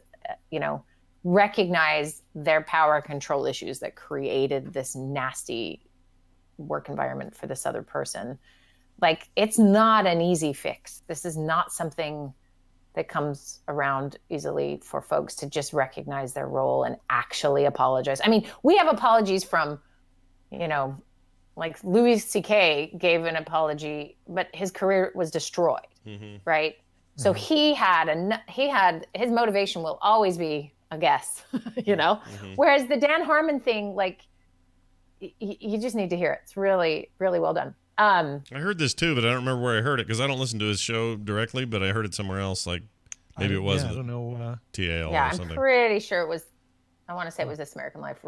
recognize their power control issues that created this nasty work environment for this other person. Like, it's not an easy fix. This is not something that comes around easily for folks to just recognize their role and actually apologize. I mean, we have apologies from, like Louis C.K. gave an apology, but his career was destroyed, right? So he had his motivation will always be a guess, Whereas the Dan Harmon thing, like, you just need to hear it. It's really, really well done. I heard this too, but I don't remember where I heard it because I don't listen to his show directly, but I heard it somewhere else. Like maybe it was. I don't know. TAL Yeah, or something. I'm pretty sure it was. I want to say it was This American Life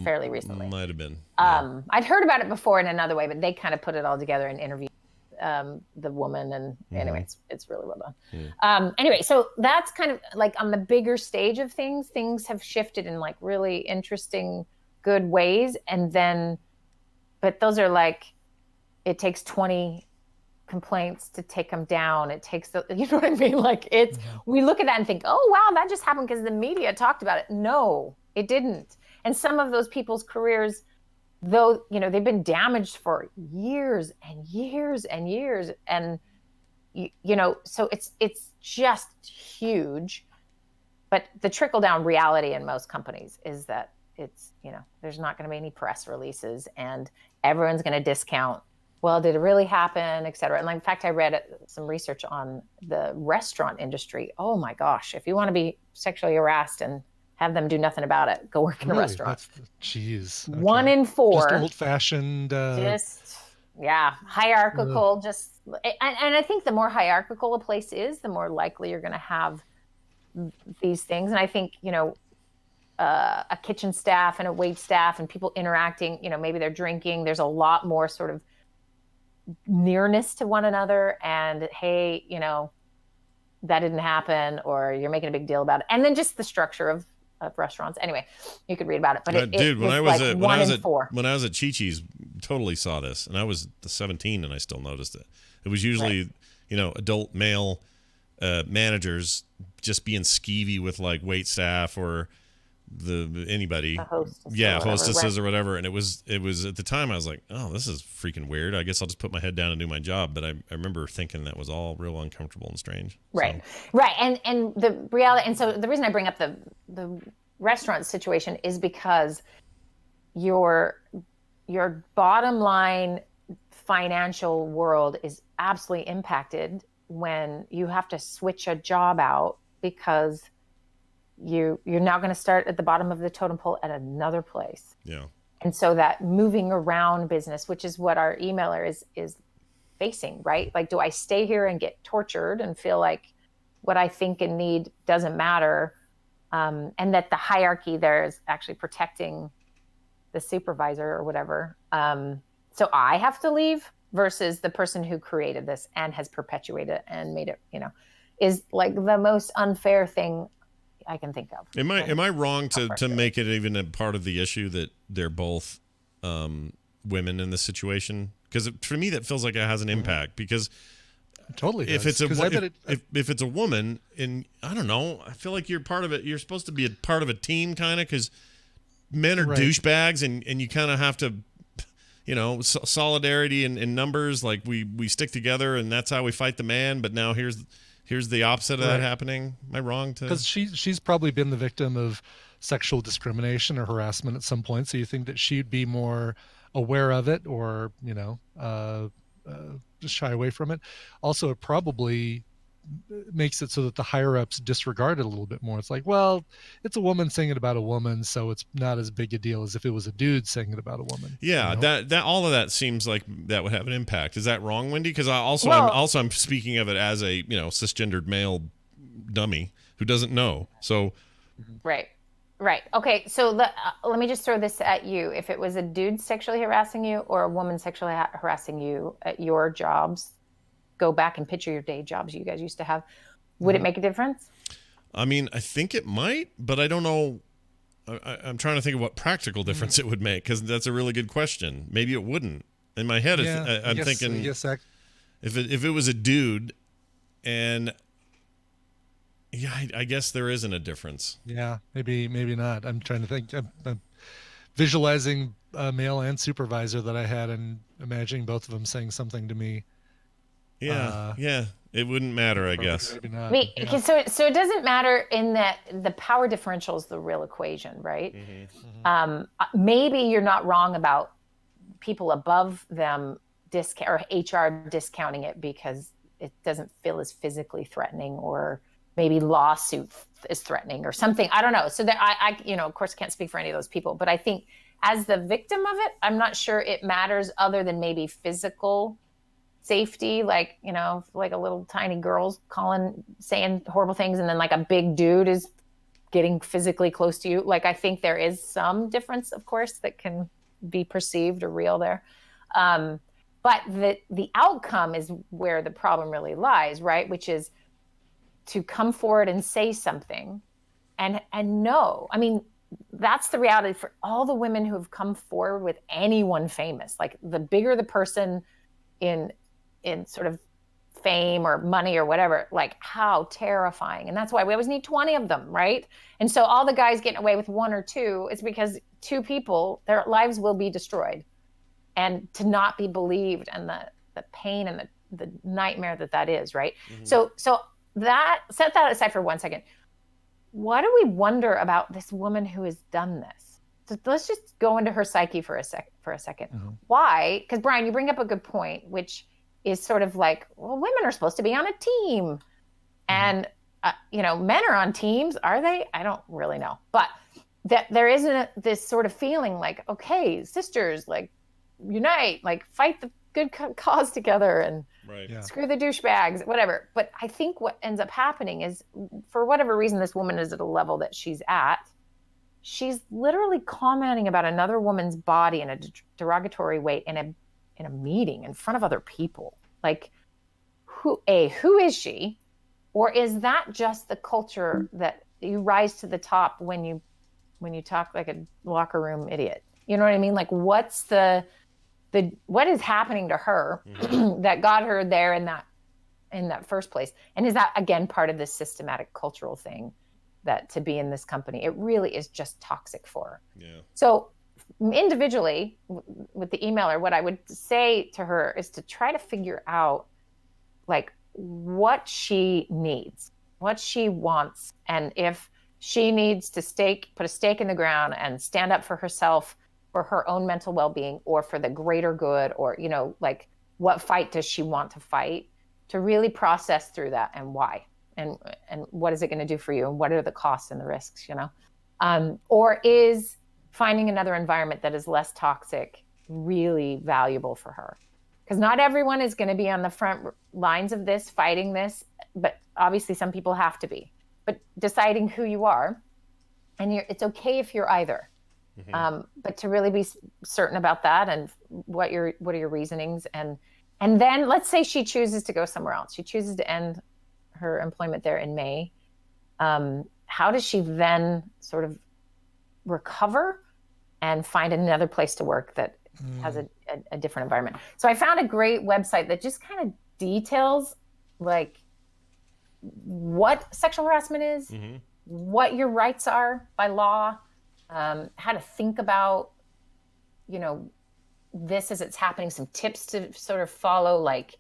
fairly recently. Might have been. I'd heard about it before in another way, but they kind of put it all together and interviewed the woman. And anyway, it's really well done. Anyway, so that's kind of like on the bigger stage of things. Things have shifted in like really interesting, good ways, but those are like. It takes 20 complaints to take them down. It takes you know what I mean? Like we look at that and think, oh, wow, that just happened because the media talked about it. No, it didn't. And some of those people's careers, though, they've been damaged for years and years and years. And, so it's just huge. But the trickle down reality in most companies is that it's, there's not going to be any press releases and everyone's going to discount. Well, did it really happen, et cetera? And in fact, I read some research on the restaurant industry. Oh my gosh, if you want to be sexually harassed and have them do nothing about it, go work in a restaurant. Jeez. Okay. 1 in 4. Just old-fashioned. Hierarchical. And I think the more hierarchical a place is, the more likely you're going to have these things. And I think, a kitchen staff and a wait staff and people interacting, maybe they're drinking. There's a lot more sort of nearness to one another and hey, that didn't happen or you're making a big deal about it. And then just the structure of restaurants. Anyway, you could read about it. But when I was at Chi-Chi's, totally saw this. And I was 17 and I still noticed it. It was usually, adult male managers just being skeevy with like wait staff or anybody, hostesses or whatever. And it was at the time I was like, oh, this is freaking weird. I guess I'll just put my head down and do my job. But I remember thinking that was all real uncomfortable and strange. Right. And the reality, and so the reason I bring up the restaurant situation is because your bottom line financial world is absolutely impacted when you have to switch a job out because you're now going to start at the bottom of the totem pole at another place. Yeah. And so that moving around business, which is what our emailer is facing, right? Like, do I stay here and get tortured and feel like what I think and need doesn't matter? And that the hierarchy there is actually protecting the supervisor or whatever. So I have to leave versus the person who created this and has perpetuated it and made it, is like the most unfair thing I can think of. Am I wrong to make it even a part of the issue that they're both women in this situation? Because for me, that feels like it has an impact. Because totally if it's if it's a woman, and I don't know, I feel like you're part of it. You're supposed to be a part of a team, kind of, because men are douchebags, and you kind of have to, solidarity in numbers. Like we stick together, and that's how we fight the man. But now here's the opposite of that happening. Am I wrong to? Because she's probably been the victim of sexual discrimination or harassment at some point. So you think that she'd be more aware of it, or just shy away from it. Also, it probably makes it so that the higher ups disregard it a little bit more. It's like, well, it's a woman saying it about a woman, so it's not as big a deal as if it was a dude saying it about a woman. Yeah, that all of that seems like that would have an impact. Is that wrong, Wendy? Because I'm speaking of it as a cisgendered male dummy who doesn't know. So right. Okay, so let me just throw this at you. If it was a dude sexually harassing you or a woman sexually harassing you at your jobs, go back and picture your day jobs you guys used to have. Would it make a difference? I mean, I think it might, but I don't know. I'm trying to think of what practical difference it would make, because that's a really good question. Maybe it wouldn't. In my head, I'm thinking if it was a dude, and I guess there isn't a difference. Yeah, maybe not. I'm trying to think. visualizing a male and supervisor that I had and imagining both of them saying something to me. Yeah, it wouldn't matter, I guess. Maybe not. Okay, so it doesn't matter in that the power differential is the real equation, right? Maybe you're not wrong about people above them or HR discounting it because it doesn't feel as physically threatening, or maybe lawsuit is threatening or something. I don't know. So that I of course can't speak for any of those people, but I think as the victim of it, I'm not sure it matters other than maybe physical safety, like a little tiny girl's saying horrible things, and then like a big dude is getting physically close to you. Like, I think there is some difference, of course, that can be perceived or real there. But the outcome is where the problem really lies, right? Which is to come forward and say something and no. I mean, that's the reality for all the women who have come forward with anyone famous. Like, the bigger the person in sort of fame or money or whatever, like, how terrifying. And that's why we always need 20 of them, right? And so all the guys getting away with one or two, it's because two people, their lives will be destroyed. And to not be believed, and the pain and the nightmare that is, right? So that, set that aside for 1 second. What do we wonder about this woman who has done this? So let's just go into her psyche for a second. Why? Because Brian, you bring up a good point, which is sort of like, well, women are supposed to be on a team, and men are on teams, are they? I don't really know, but that there isn't this sort of feeling like, okay, sisters, like, unite, like, fight the good cause together, and screw the douchebags, whatever. But I think what ends up happening is, for whatever reason, this woman is at a level that she's at. She's literally commenting about another woman's body in a derogatory way in a meeting in front of other people. Like, who is she? Or is that just the culture that you rise to the top when you talk like a locker room idiot? You know what I mean? Like, what is happening to her that got her there in that first place? And is that, again, part of this systematic cultural thing that to be in this company, it really is just toxic for her? Yeah. So individually with the emailer, what I would say to her is to try to figure out, like, what she needs, what she wants, and if she needs to put a stake in the ground and stand up for herself, for her own mental well-being, or for the greater good, or like, what fight does she want to fight, to really process through that, and why, and what is it going to do for you, and what are the costs and the risks, or is finding another environment that is less toxic really valuable for her? Because not everyone is going to be on the front lines of this, fighting this, but obviously some people have to be. But deciding who you are, and it's okay if you're either. But to really be certain about that, and what are your reasonings, and then let's say she chooses to go somewhere else. She chooses to end her employment there in May. How does she then sort of recover and find another place to work that has a different environment? So I found a great website that just kind of details, like, what sexual harassment is, what your rights are by law, how to think about, this as it's happening, some tips to sort of follow, like,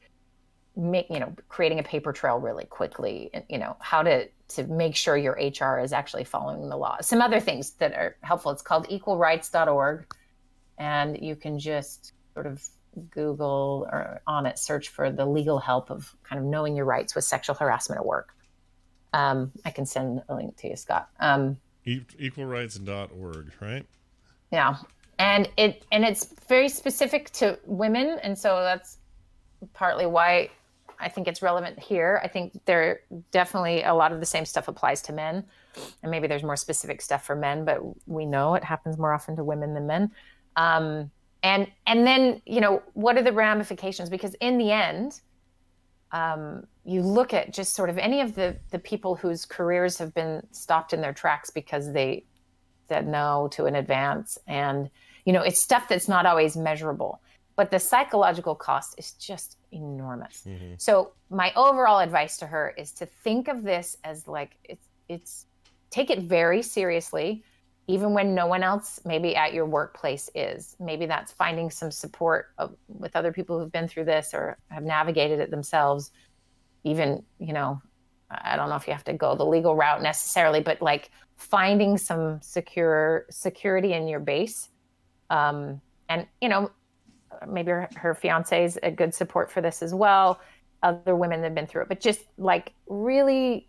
creating a paper trail really quickly, and, how to make sure your HR is actually following the law. Some other things that are helpful. It's called equalrights.org. And you can just sort of Google or on it, search for the legal help of kind of knowing your rights with sexual harassment at work. I can send a link to you, Scott. Equalrights.org, right? Yeah. And it's very specific to women. And so that's partly why I think it's relevant here. I think there definitely a lot of the same stuff applies to men, and maybe there's more specific stuff for men, but we know it happens more often to women than men. And then, what are the ramifications? Because in the end, you look at just sort of any of the people whose careers have been stopped in their tracks because they said no to an advance. And, it's stuff that's not always measurable, but the psychological cost is just enormous. So my overall advice to her is to think of this as like, it's take it very seriously. even when no one else maybe at your workplace is. Maybe that's finding some support with other people who've been through this or have navigated it themselves. Even, I don't know if you have to go the legal route necessarily, but like finding some security in your base. And, maybe her fiance is a good support for this as well. Other women that have been through it, but just like really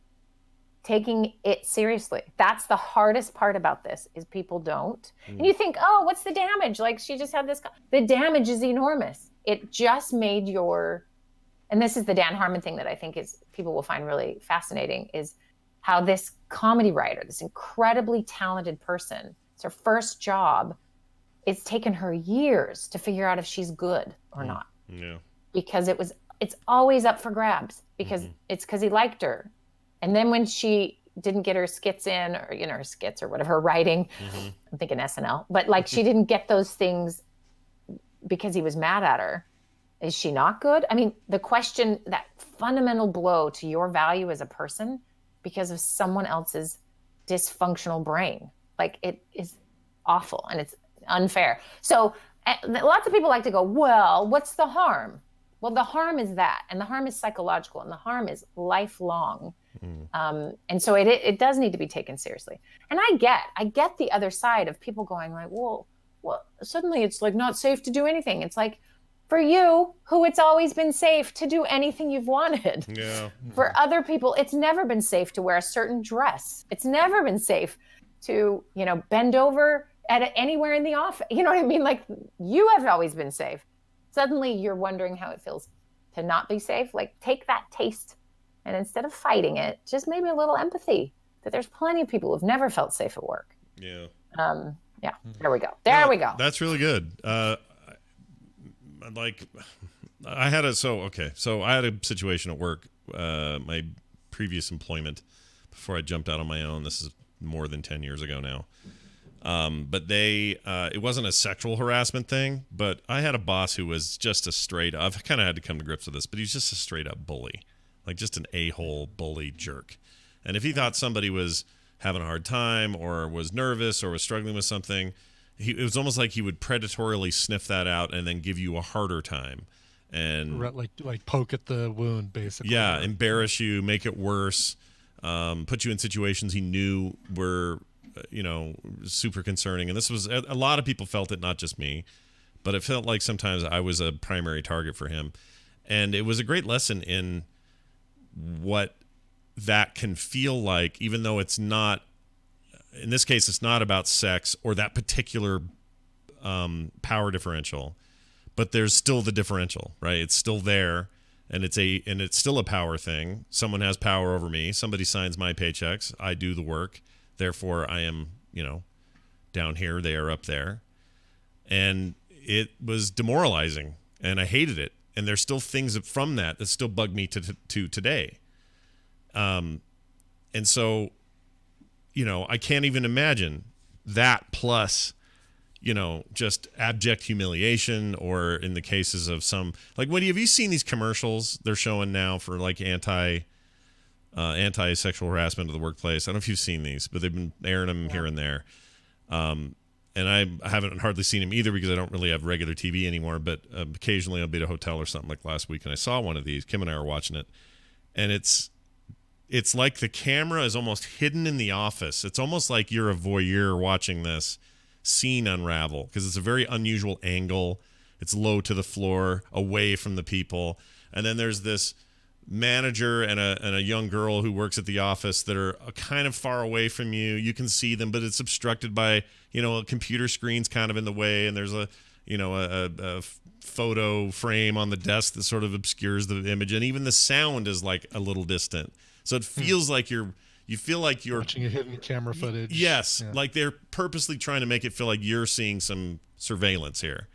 taking it seriously. That's the hardest part about this is people don't. And you think, oh, what's the damage? Like she just had this. The damage is enormous. It just made and this is the Dan Harmon thing that I think is people will find really fascinating is how this comedy writer, this incredibly talented person, it's her first job. It's taken her years to figure out if she's good or not. Yeah. Because it's always up for grabs because it's because he liked her. And then when she didn't get her skits in or, her skits or whatever, her writing, I'm thinking SNL, but like she didn't get those things because he was mad at her. Is she not good? I mean, the question, that fundamental blow to your value as a person because of someone else's dysfunctional brain, like it is awful and it's unfair. So lots of people like to go, well, what's the harm? Well, the harm is that, and the harm is psychological, and the harm is lifelong. And so it does need to be taken seriously. And I get the other side of people going like, well, suddenly it's like not safe to do anything. It's like, for you, who it's always been safe to do anything you've wanted. Yeah. For other people, it's never been safe to wear a certain dress. It's never been safe to, bend over at anywhere in the office. You know what I mean? Like you have always been safe. Suddenly you're wondering how it feels to not be safe. Like take that taste and instead of fighting it, just maybe a little empathy that there's plenty of people who've never felt safe at work. Yeah. There we go. There we go. That's really good. I had a situation at work, my previous employment before I jumped out on my own. This is more than 10 years ago now. But it wasn't a sexual harassment thing, but I had a boss who was just I've kind of had to come to grips with this, but he was just a straight up bully, like just an a-hole bully jerk. And if he thought somebody was having a hard time or was nervous or was struggling with something, it was almost like he would predatorily sniff that out and then give you a harder time. And like poke at the wound, basically. Yeah, embarrass you, make it worse, put you in situations he knew were super concerning. And this was a lot of people felt it, not just me, but it felt like sometimes I was a primary target for him. And it was a great lesson in what that can feel like, even though it's not, in this case, it's not about sex or that particular power differential, but there's still the differential, right? It's still there, and it's still a power thing. Someone has power over me. Somebody signs my paychecks. I do the work. Therefore, I am, down here. They are up there. And it was demoralizing, and I hated it. And there's still things from that still bug me to today. And so, I can't even imagine that plus, just abject humiliation, or in the cases of some, like, have you seen these commercials they're showing now for like anti-sexual harassment of the workplace? I don't know if you've seen these, but they've been airing them here and there. And I haven't hardly seen them either because I don't really have regular TV anymore, but occasionally I'll be at a hotel or something like last week, and I saw one of these. Kim and I were watching it, and it's like the camera is almost hidden in the office. It's almost like you're a voyeur watching this scene unravel because it's a very unusual angle. It's low to the floor, away from the people. And then there's this manager and a young girl who works at the office that are kind of far away from you. You can see them, but it's obstructed by, a computer screen's kind of in the way. And there's a photo frame on the desk that sort of obscures the image. And even the sound is like a little distant. So it feels like you feel like you're watching a hidden camera footage. Yes. Yeah. Like they're purposely trying to make it feel like you're seeing some surveillance here.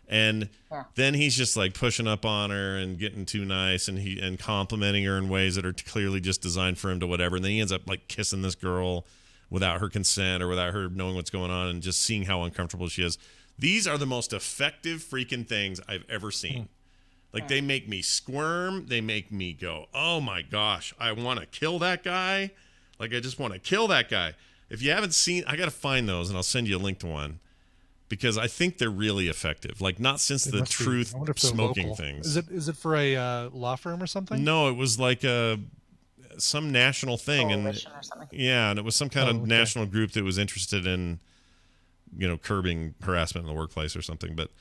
And then he's just like pushing up on her and getting too nice and complimenting her in ways that are clearly just designed for him to whatever. And then he ends up like kissing this girl without her consent or without her knowing what's going on and just seeing how uncomfortable she is. These are the most effective freaking things I've ever seen. Like they make me squirm. They make me go, oh my gosh, I want to kill that guy. Like I just want to kill that guy. If you haven't seen, I got to find those, and I'll send you a link to one because I think they're really effective. Like not since the truth smoking things. Is it for a law firm or something? No, it was like some national thing, Coalition or something. Yeah, and it was some kind of national group that was interested in, curbing harassment in the workplace or something. But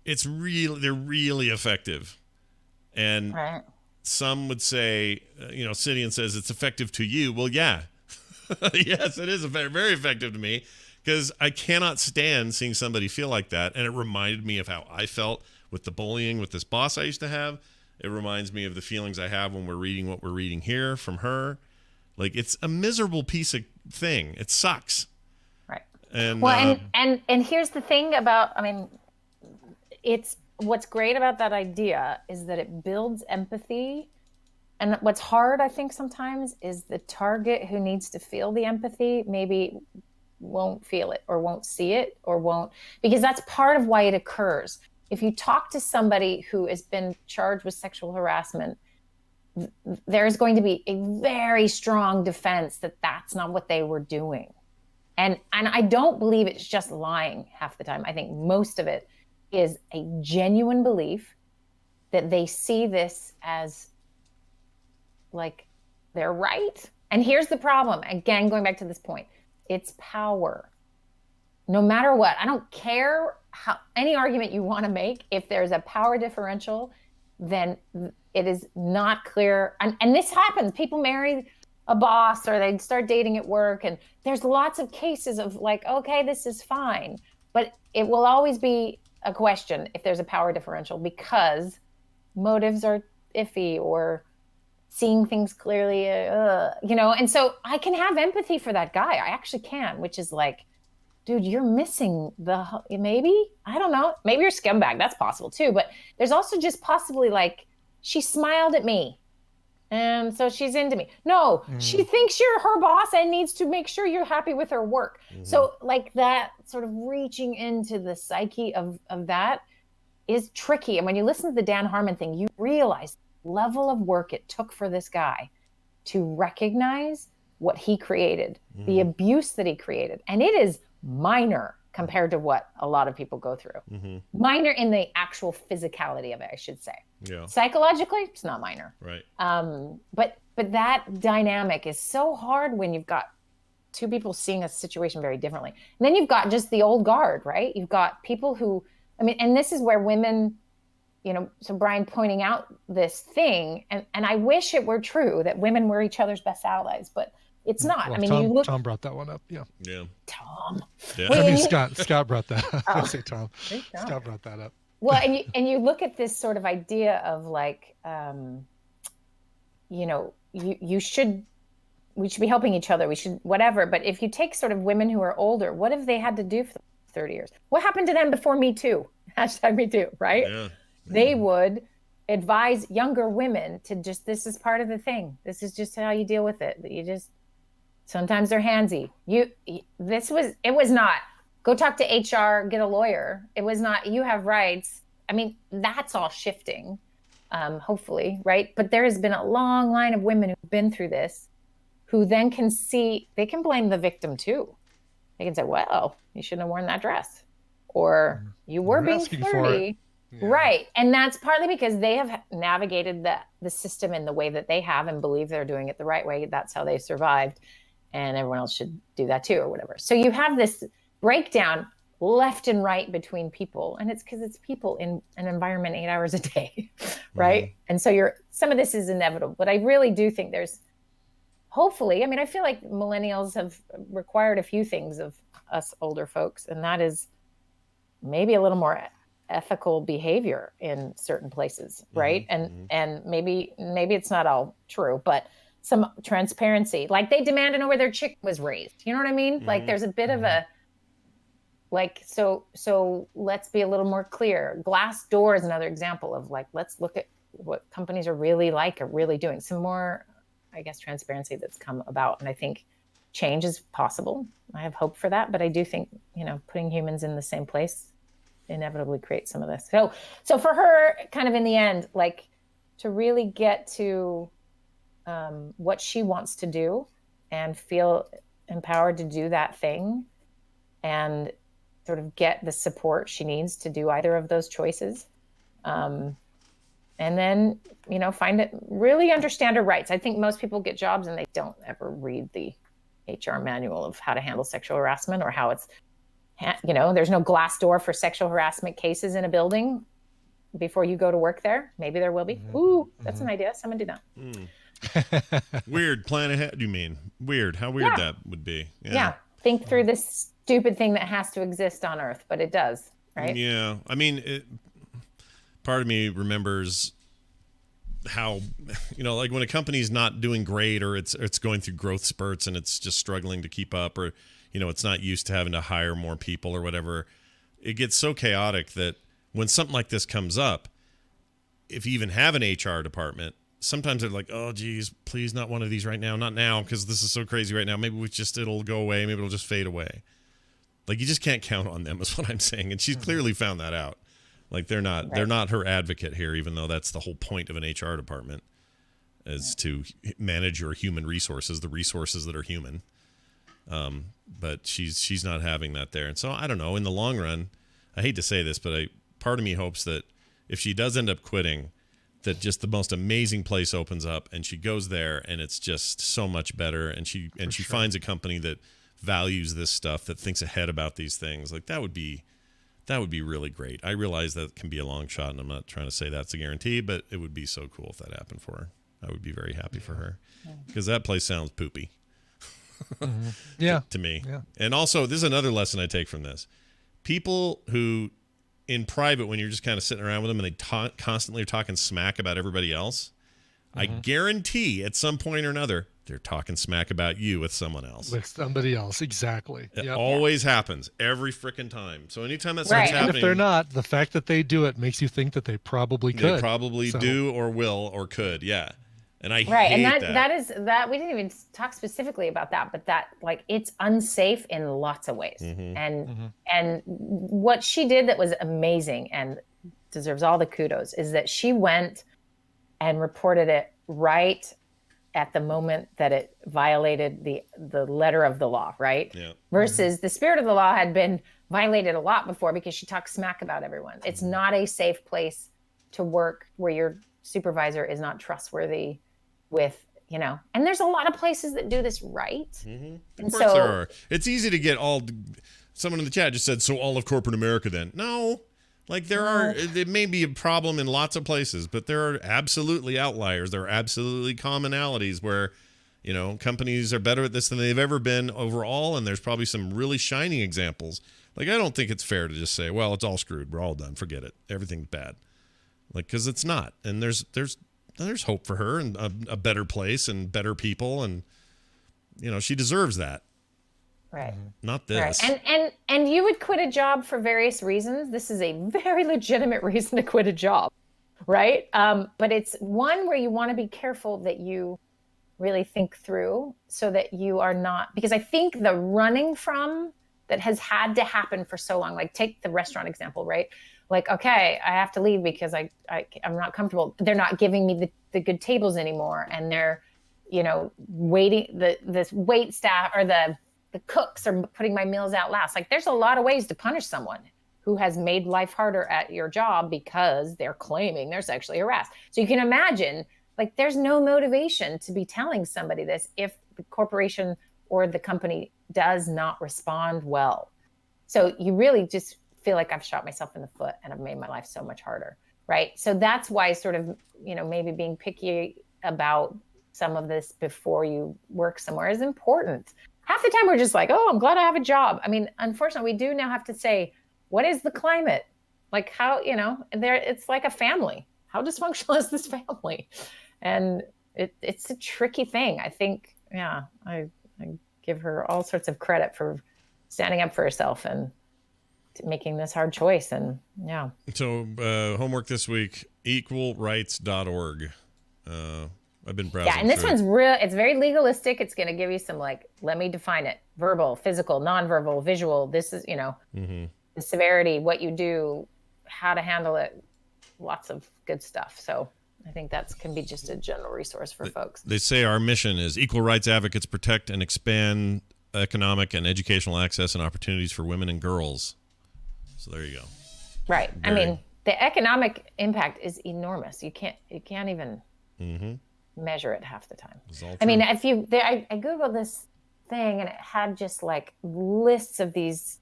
they're really effective, and some would say, Sidian says it's effective to you. Well, yeah. Yes, it is very, very effective to me because I cannot stand seeing somebody feel like that. And it reminded me of how I felt with the bullying with this boss I used to have. It reminds me of the feelings I have when we're reading what we're reading here from her. Like, it's a miserable piece of thing. It sucks. Right. And and here's the thing about, it's what's great about that idea is that it builds empathy. And what's hard, I think, sometimes is the target who needs to feel the empathy maybe won't feel it or won't see it or won't, because that's part of why it occurs. If you talk to somebody who has been charged with sexual harassment, there's going to be a very strong defense that that's not what they were doing. And I don't believe it's just lying half the time. I think most of it is a genuine belief that they see this as like they're right. And here's the problem. Again, going back to this point, it's power. No matter what, I don't care how any argument you want to make. If there's a power differential, then it is not clear. And this happens. People marry a boss or they start dating at work. And there's lots of cases of like, okay, this is fine. But it will always be a question if there's a power differential because motives are iffy or seeing things clearly, and so I can have empathy for that guy. I actually can, which is like, dude, you're missing maybe, I don't know, maybe you're a scumbag. That's possible too. But there's also just possibly like, she smiled at me and so she's into me. No, she thinks you're her boss and needs to make sure you're happy with her work. So like that sort of reaching into the psyche of that is tricky. And when you listen to the Dan Harmon thing, you realize level of work it took for this guy to recognize what he created, the abuse that he created. And it is minor compared to what a lot of people go through. Minor in the actual physicality of it, I should say. Yeah. Psychologically, it's not minor. Right. But that dynamic is so hard when you've got two people seeing a situation very differently. And then you've got just the old guard, right? You've got people who, and this is where women, so Brian pointing out this thing, and I wish it were true that women were each other's best allies, but it's not. Well, Tom brought that one up. Yeah. Tom. Yeah. Wait, Scott brought that up. I say Tom. Scott brought that up. Well, and you look at this sort of idea of like, we should be helping each other. We should whatever. But if you take sort of women who are older, what have they had to do for 30 years? What happened to them before Me Too? #MeToo, right? Yeah. They would advise younger women to just, this is part of the thing. This is just how you deal with it. You just, sometimes they're handsy. It was not, go talk to HR, get a lawyer. It was not, you have rights. That's all shifting, hopefully, right? But there has been a long line of women who've been through this, who then can see, they can blame the victim too. They can say, well, you shouldn't have worn that dress. Or you were being flirty. Yeah. Right. And that's partly because they have navigated the system in the way that they have and believe they're doing it the right way. That's how they survived. And everyone else should do that too or whatever. So you have this breakdown left and right between people. And it's because it's people in an environment 8 hours a day. Right. And so some of this is inevitable. But I really do think there's hopefully, I feel like millennials have required a few things of us older folks. And that is maybe a little more ethical behavior in certain places, right? And maybe it's not all true, but some transparency. Like they demand to know where their chicken was raised. You know what I mean? Like there's a bit of a like so let's be a little more clear. Glassdoor is another example of like let's look at what companies are really doing. Some more, I guess, transparency that's come about, and I think change is possible. I have hope for that, but I do think putting humans in the same place inevitably create some of this. So for her, kind of in the end, like to really get to what she wants to do and feel empowered to do that thing and sort of get the support she needs to do either of those choices. And then, find it, really understand her rights. I think most people get jobs and they don't ever read the HR manual of how to handle sexual harassment or how it's, there's no glass door for sexual harassment cases in a building before you go to work there. Maybe there will be. Ooh, that's an idea. Someone do that. Weird. Plan ahead, you mean? Weird. How weird that would be. Yeah. Think through this stupid thing that has to exist on Earth, but it does, right? Yeah. I mean, part of me remembers how, like when a company's not doing great or it's going through growth spurts and it's just struggling to keep up, or, it's not used to having to hire more people or whatever, it gets so chaotic that when something like this comes up, if you even have an HR department, sometimes they're like, oh, geez, please not one of these right now. Not now, because this is so crazy right now. Maybe it'll go away. Maybe it'll just fade away. Like, you just can't count on them is what I'm saying. And she's clearly found that out. Like, they're not her advocate here, even though that's the whole point of an HR department, is to manage your human resources, the resources that are human. But she's not having that there. And so, I don't know, in the long run, I hate to say this, but part of me hopes that if she does end up quitting, that just the most amazing place opens up and she goes there and it's just so much better. And she finds a company that values this stuff, that thinks ahead about these things. Like, that would be really great. I realize that can be a long shot, and I'm not trying to say that's a guarantee, but it would be so cool if that happened for her. I would be very happy for her, because that place sounds poopy. Yeah. To me. Yeah. And also, this is another lesson I take from this. People who, in private, when you're just kind of sitting around with them and they constantly are talking smack about everybody else, I guarantee at some point or another, they're talking smack about you with someone else. With somebody else, exactly. It always happens, every freaking time. So anytime that starts And happening, if they're not, the fact that they do it makes you think that they probably could. They probably do or will or could, yeah. And I Right, hate and that. that is we didn't even talk specifically about that, but that, like, it's unsafe in lots of ways. And what she did that was amazing and deserves all the kudos is that she went and reported it right at the moment that it violated the letter of the law, right? Yeah. Versus the spirit of the law had been violated a lot before because she talked smack about everyone. It's not a safe place to work where your supervisor is not trustworthy with, and there's a lot of places that do this right. Of And course so there are. It's easy to get someone in the chat just said, so all of corporate America then. No. Like, it may be a problem in lots of places, but there are absolutely outliers. There are absolutely commonalities where, companies are better at this than they've ever been overall, and there's probably some really shining examples. Like, I don't think it's fair to just say, well, it's all screwed. We're all done. Forget it. Everything's bad. Like, because it's not. And there's hope for her and a better place and better people, and, she deserves that. Right. Not this. Right. And you would quit a job for various reasons. This is a very legitimate reason to quit a job, right? But it's one where you want to be careful that you really think through so that you are not, because I think the running from that has had to happen for so long, like take the restaurant example, right? Like, okay, I have to leave because I'm not comfortable. They're not giving me the good tables anymore. And they're, waiting, the wait staff or the cooks are putting my meals out last. Like, there's a lot of ways to punish someone who has made life harder at your job because they're claiming they're sexually harassed. So you can imagine, like, there's no motivation to be telling somebody this if the corporation or the company does not respond well. So you really just feel like I've shot myself in the foot and I've made my life so much harder, right? So that's why sort of, maybe being picky about some of this before you work somewhere is important. Half the time we're just like, oh, I'm glad I have a job. I mean, unfortunately, we do now have to say, what is the climate? Like, how, it's like a family. How dysfunctional is this family? And it's a tricky thing. I think, I give her all sorts of credit for standing up for herself and making this hard choice. And So homework this week, equalrights.org. I've been browsing. Yeah, and this one's real. It's very legalistic. It's going to give you some, like, let me define it: verbal, physical, nonverbal, visual. This is, the severity, what you do, how to handle it. Lots of good stuff. So I think that can be just a general resource for folks. They say our mission is equal rights advocates protect and expand economic and educational access and opportunities for women and girls. So there you go. Right. I mean, the economic impact is enormous. You can't even measure it half the time. I mean, I Googled this thing and it had just like lists of these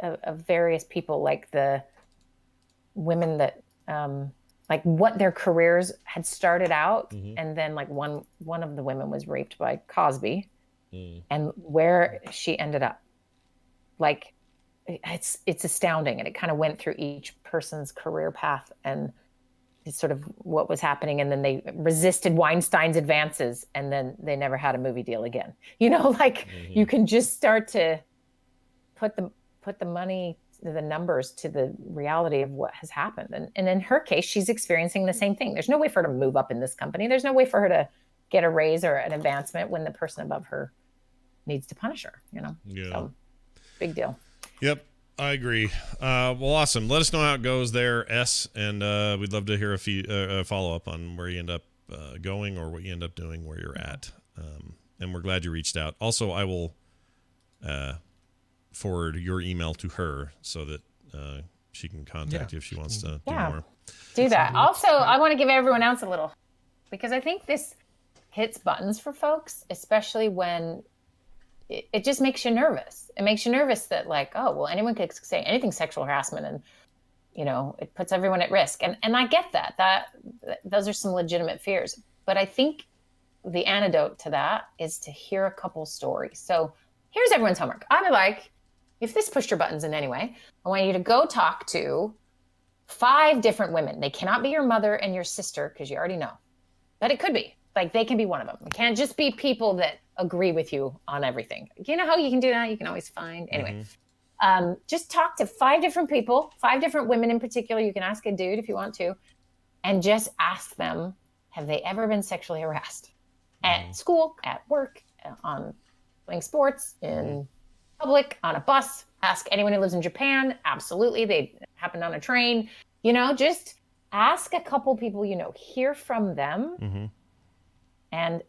of various people, like the women that like what their careers had started out, and then like one of the women was raped by Cosby, and where she ended up. Like it's astounding, and it kind of went through each person's career path and sort of what was happening, and then they resisted Weinstein's advances, and then they never had a movie deal again. You know, like you can just start to put the money, the numbers to the reality of what has happened. And in her case, she's experiencing the same thing. There's no way for her to move up in this company. There's no way for her to get a raise or an advancement when the person above her needs to punish her, you know? Yeah. So, big deal. Yep. I agree. Well, awesome. Let us know how it goes there, S, and we'd love to hear a follow-up on where you end up going or what you end up doing where you're at. And we're glad you reached out. Also, I will forward your email to her so that she can contact you if she wants to do more. Do that. Also, I want to give everyone else a little, because I think this hits buttons for folks, especially when it just makes you nervous. It makes you nervous that like, oh, well, anyone could say anything sexual harassment, and, you know, it puts everyone at risk. And I get that those are some legitimate fears. But I think the antidote to that is to hear a couple stories. So here's everyone's homework. I would like, if this pushed your buttons in any way, I want you to go talk to 5 different women. They cannot be your mother and your sister, because you already know. But it could be. Like, they can be one of them. It can't just be people that agree with you on everything. You know how you can do that? You can always find. Anyway, just talk to 5 different people, 5 different women in particular. You can ask a dude if you want to. And just ask them, have they ever been sexually harassed? At school, at work, on playing sports, in public, on a bus. Ask anyone who lives in Japan. Absolutely. They happened on a train. You know, just ask a couple people you know. Hear from them. And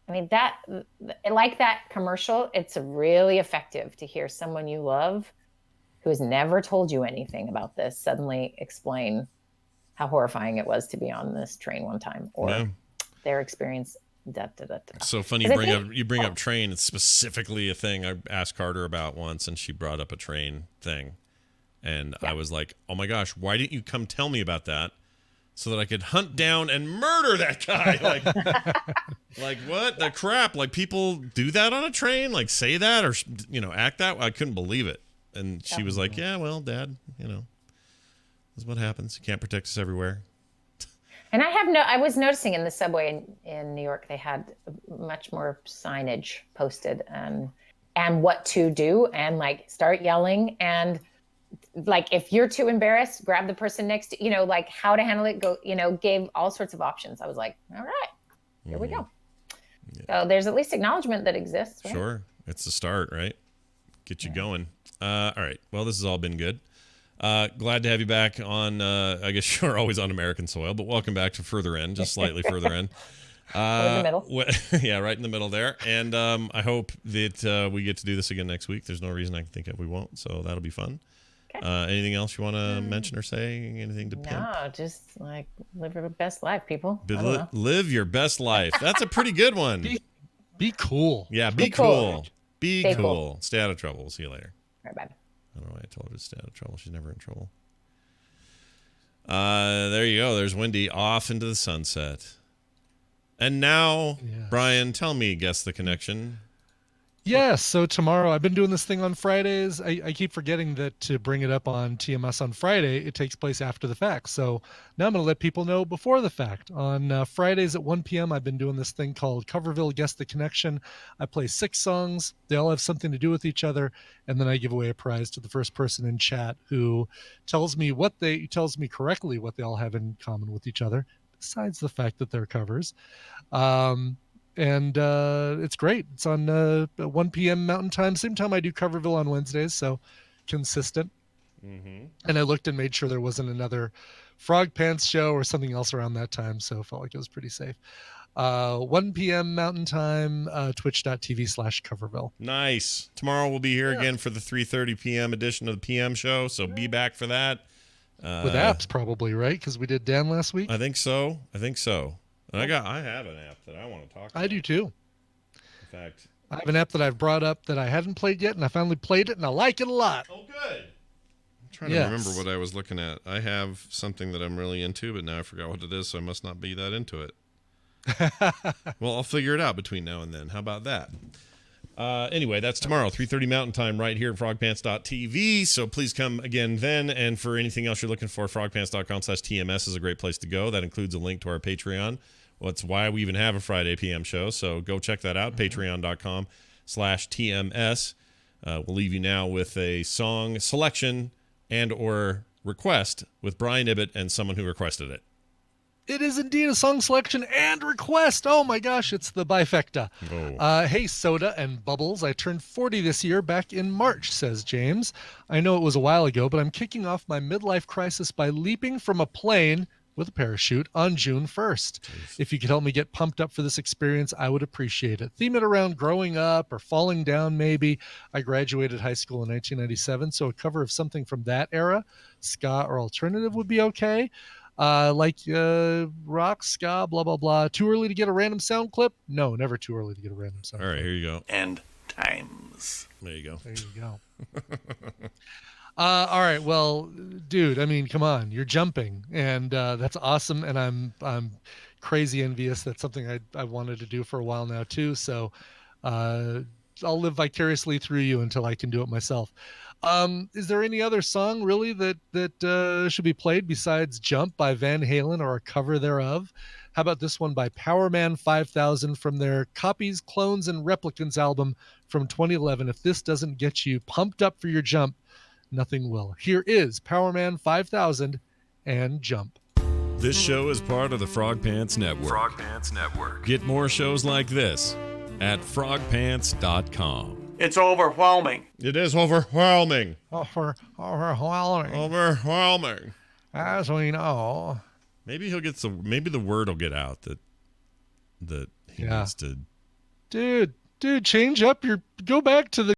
I mean, that, like that commercial, it's really effective to hear someone you love who has never told you anything about this suddenly explain how horrifying it was to be on this train one time, or their experience. So funny you bring up train. It's specifically a thing I asked Carter about once, and she brought up a train thing, and I was like, oh my gosh, why didn't you come tell me about that so that I could hunt down and murder that guy? Like, like what the crap? Like, people do that on a train? Like, say that or, you know, act that? I couldn't believe it. And she was like, yeah, well, Dad, you know, this is what happens. You can't protect us everywhere. And I was noticing in the subway in New York, they had much more signage posted and what to do, and like start yelling, and like if you're too embarrassed, grab the person next to, you know, like how to handle it. Go, you know, gave all sorts of options. I was like, all right, here we go. So there's at least acknowledgement that exists. Right? Sure, it's the start, right? Get you going. All right. Well, this has all been good. Glad to have you back on, I guess you're always on American soil, but welcome back to Further End, just slightly further in. In the middle. Yeah, right in the middle there. And I hope that we get to do this again next week. There's no reason I can think of we won't, so that'll be fun. Okay. Anything else you want to mention or say? Anything to pimp? No, just like live your best life, people. Live your best life. That's a pretty good one. Be cool. Yeah, be cool. Be cool. Stay out of trouble. We'll see you later. All right, bye. I don't know why I told her to stay out of trouble. She's never in trouble. There you go. There's Wendy off into the sunset. And now, Brian, tell me, guess the connection. Yes, so tomorrow, I've been doing this thing on Fridays. I keep forgetting that to bring it up on TMS on Friday, it takes place after the fact. So now I'm going to let people know before the fact. On Fridays at 1 p.m., I've been doing this thing called Coverville Guess the Connection. I play 6 songs. They all have something to do with each other. And then I give away a prize to the first person in chat who tells me correctly what they all have in common with each other, besides the fact that they're covers. And it's great. It's on 1 p.m. Mountain Time, same time I do Coverville on Wednesdays, so consistent. And I looked and made sure there wasn't another Frog Pants show or something else around that time, so I felt like it was pretty safe. 1 p.m. Mountain Time, twitch.tv/Coverville. Nice. Tomorrow we'll be here again for the 3:30 p.m. edition of the PM show, so be back for that. With apps probably, right? Because we did Dan last week. I think so. And I have an app that I want to talk about. I do too. In fact, I have an app that I've brought up that I hadn't played yet, and I finally played it, and I like it a lot. Oh, good. I'm trying to remember what I was looking at. I have something that I'm really into, but now I forgot what it is, so I must not be that into it. Well, I'll figure it out between now and then. How about that? Anyway, that's tomorrow, 3:30 Mountain Time, right here at frogpants.tv. So please come again then. And for anything else you're looking for, frogpants.com/TMS is a great place to go. That includes a link to our Patreon. Well, that's why we even have a Friday PM show. So go check that out, patreon.com/TMS. We'll leave you now with a song selection and or request with Brian Ibbett and someone who requested it. It is indeed a song selection and request. Oh my gosh, it's the Bifecta. Oh. Hey, Soda and Bubbles, I turned 40 this year back in March, says James. I know it was a while ago, but I'm kicking off my midlife crisis by leaping from a plane with a parachute on June 1st. Jeez. If you could help me get pumped up for this experience, I would appreciate it. Theme it around growing up or falling down, maybe. I graduated high school in 1997, so a cover of something from that era, ska or alternative, would be okay. Rock, ska, blah, blah, blah. Too early to get a random sound clip? No, never too early to get a random sound clip. All right, here you go. End times. There you go. There you go. All right, well, dude, I mean, come on. You're jumping, and that's awesome, and I'm crazy envious. That's something I wanted to do for a while now, too, so I'll live vicariously through you until I can do it myself. Is there any other song really that should be played besides Jump by Van Halen or a cover thereof? How about this one by Powerman 5000 from their Copies, Clones, and Replicants album from 2011? If this doesn't get you pumped up for your jump, nothing will. Here is Powerman 5000 and Jump. This show is part of the Frog Pants Network. Frog Pants Network. Get more shows like this at frogpants.com. It's overwhelming. It is overwhelming. Overwhelming. Overwhelming. As we know. Maybe maybe the word will get out that he needs to. Dude, change up go back to the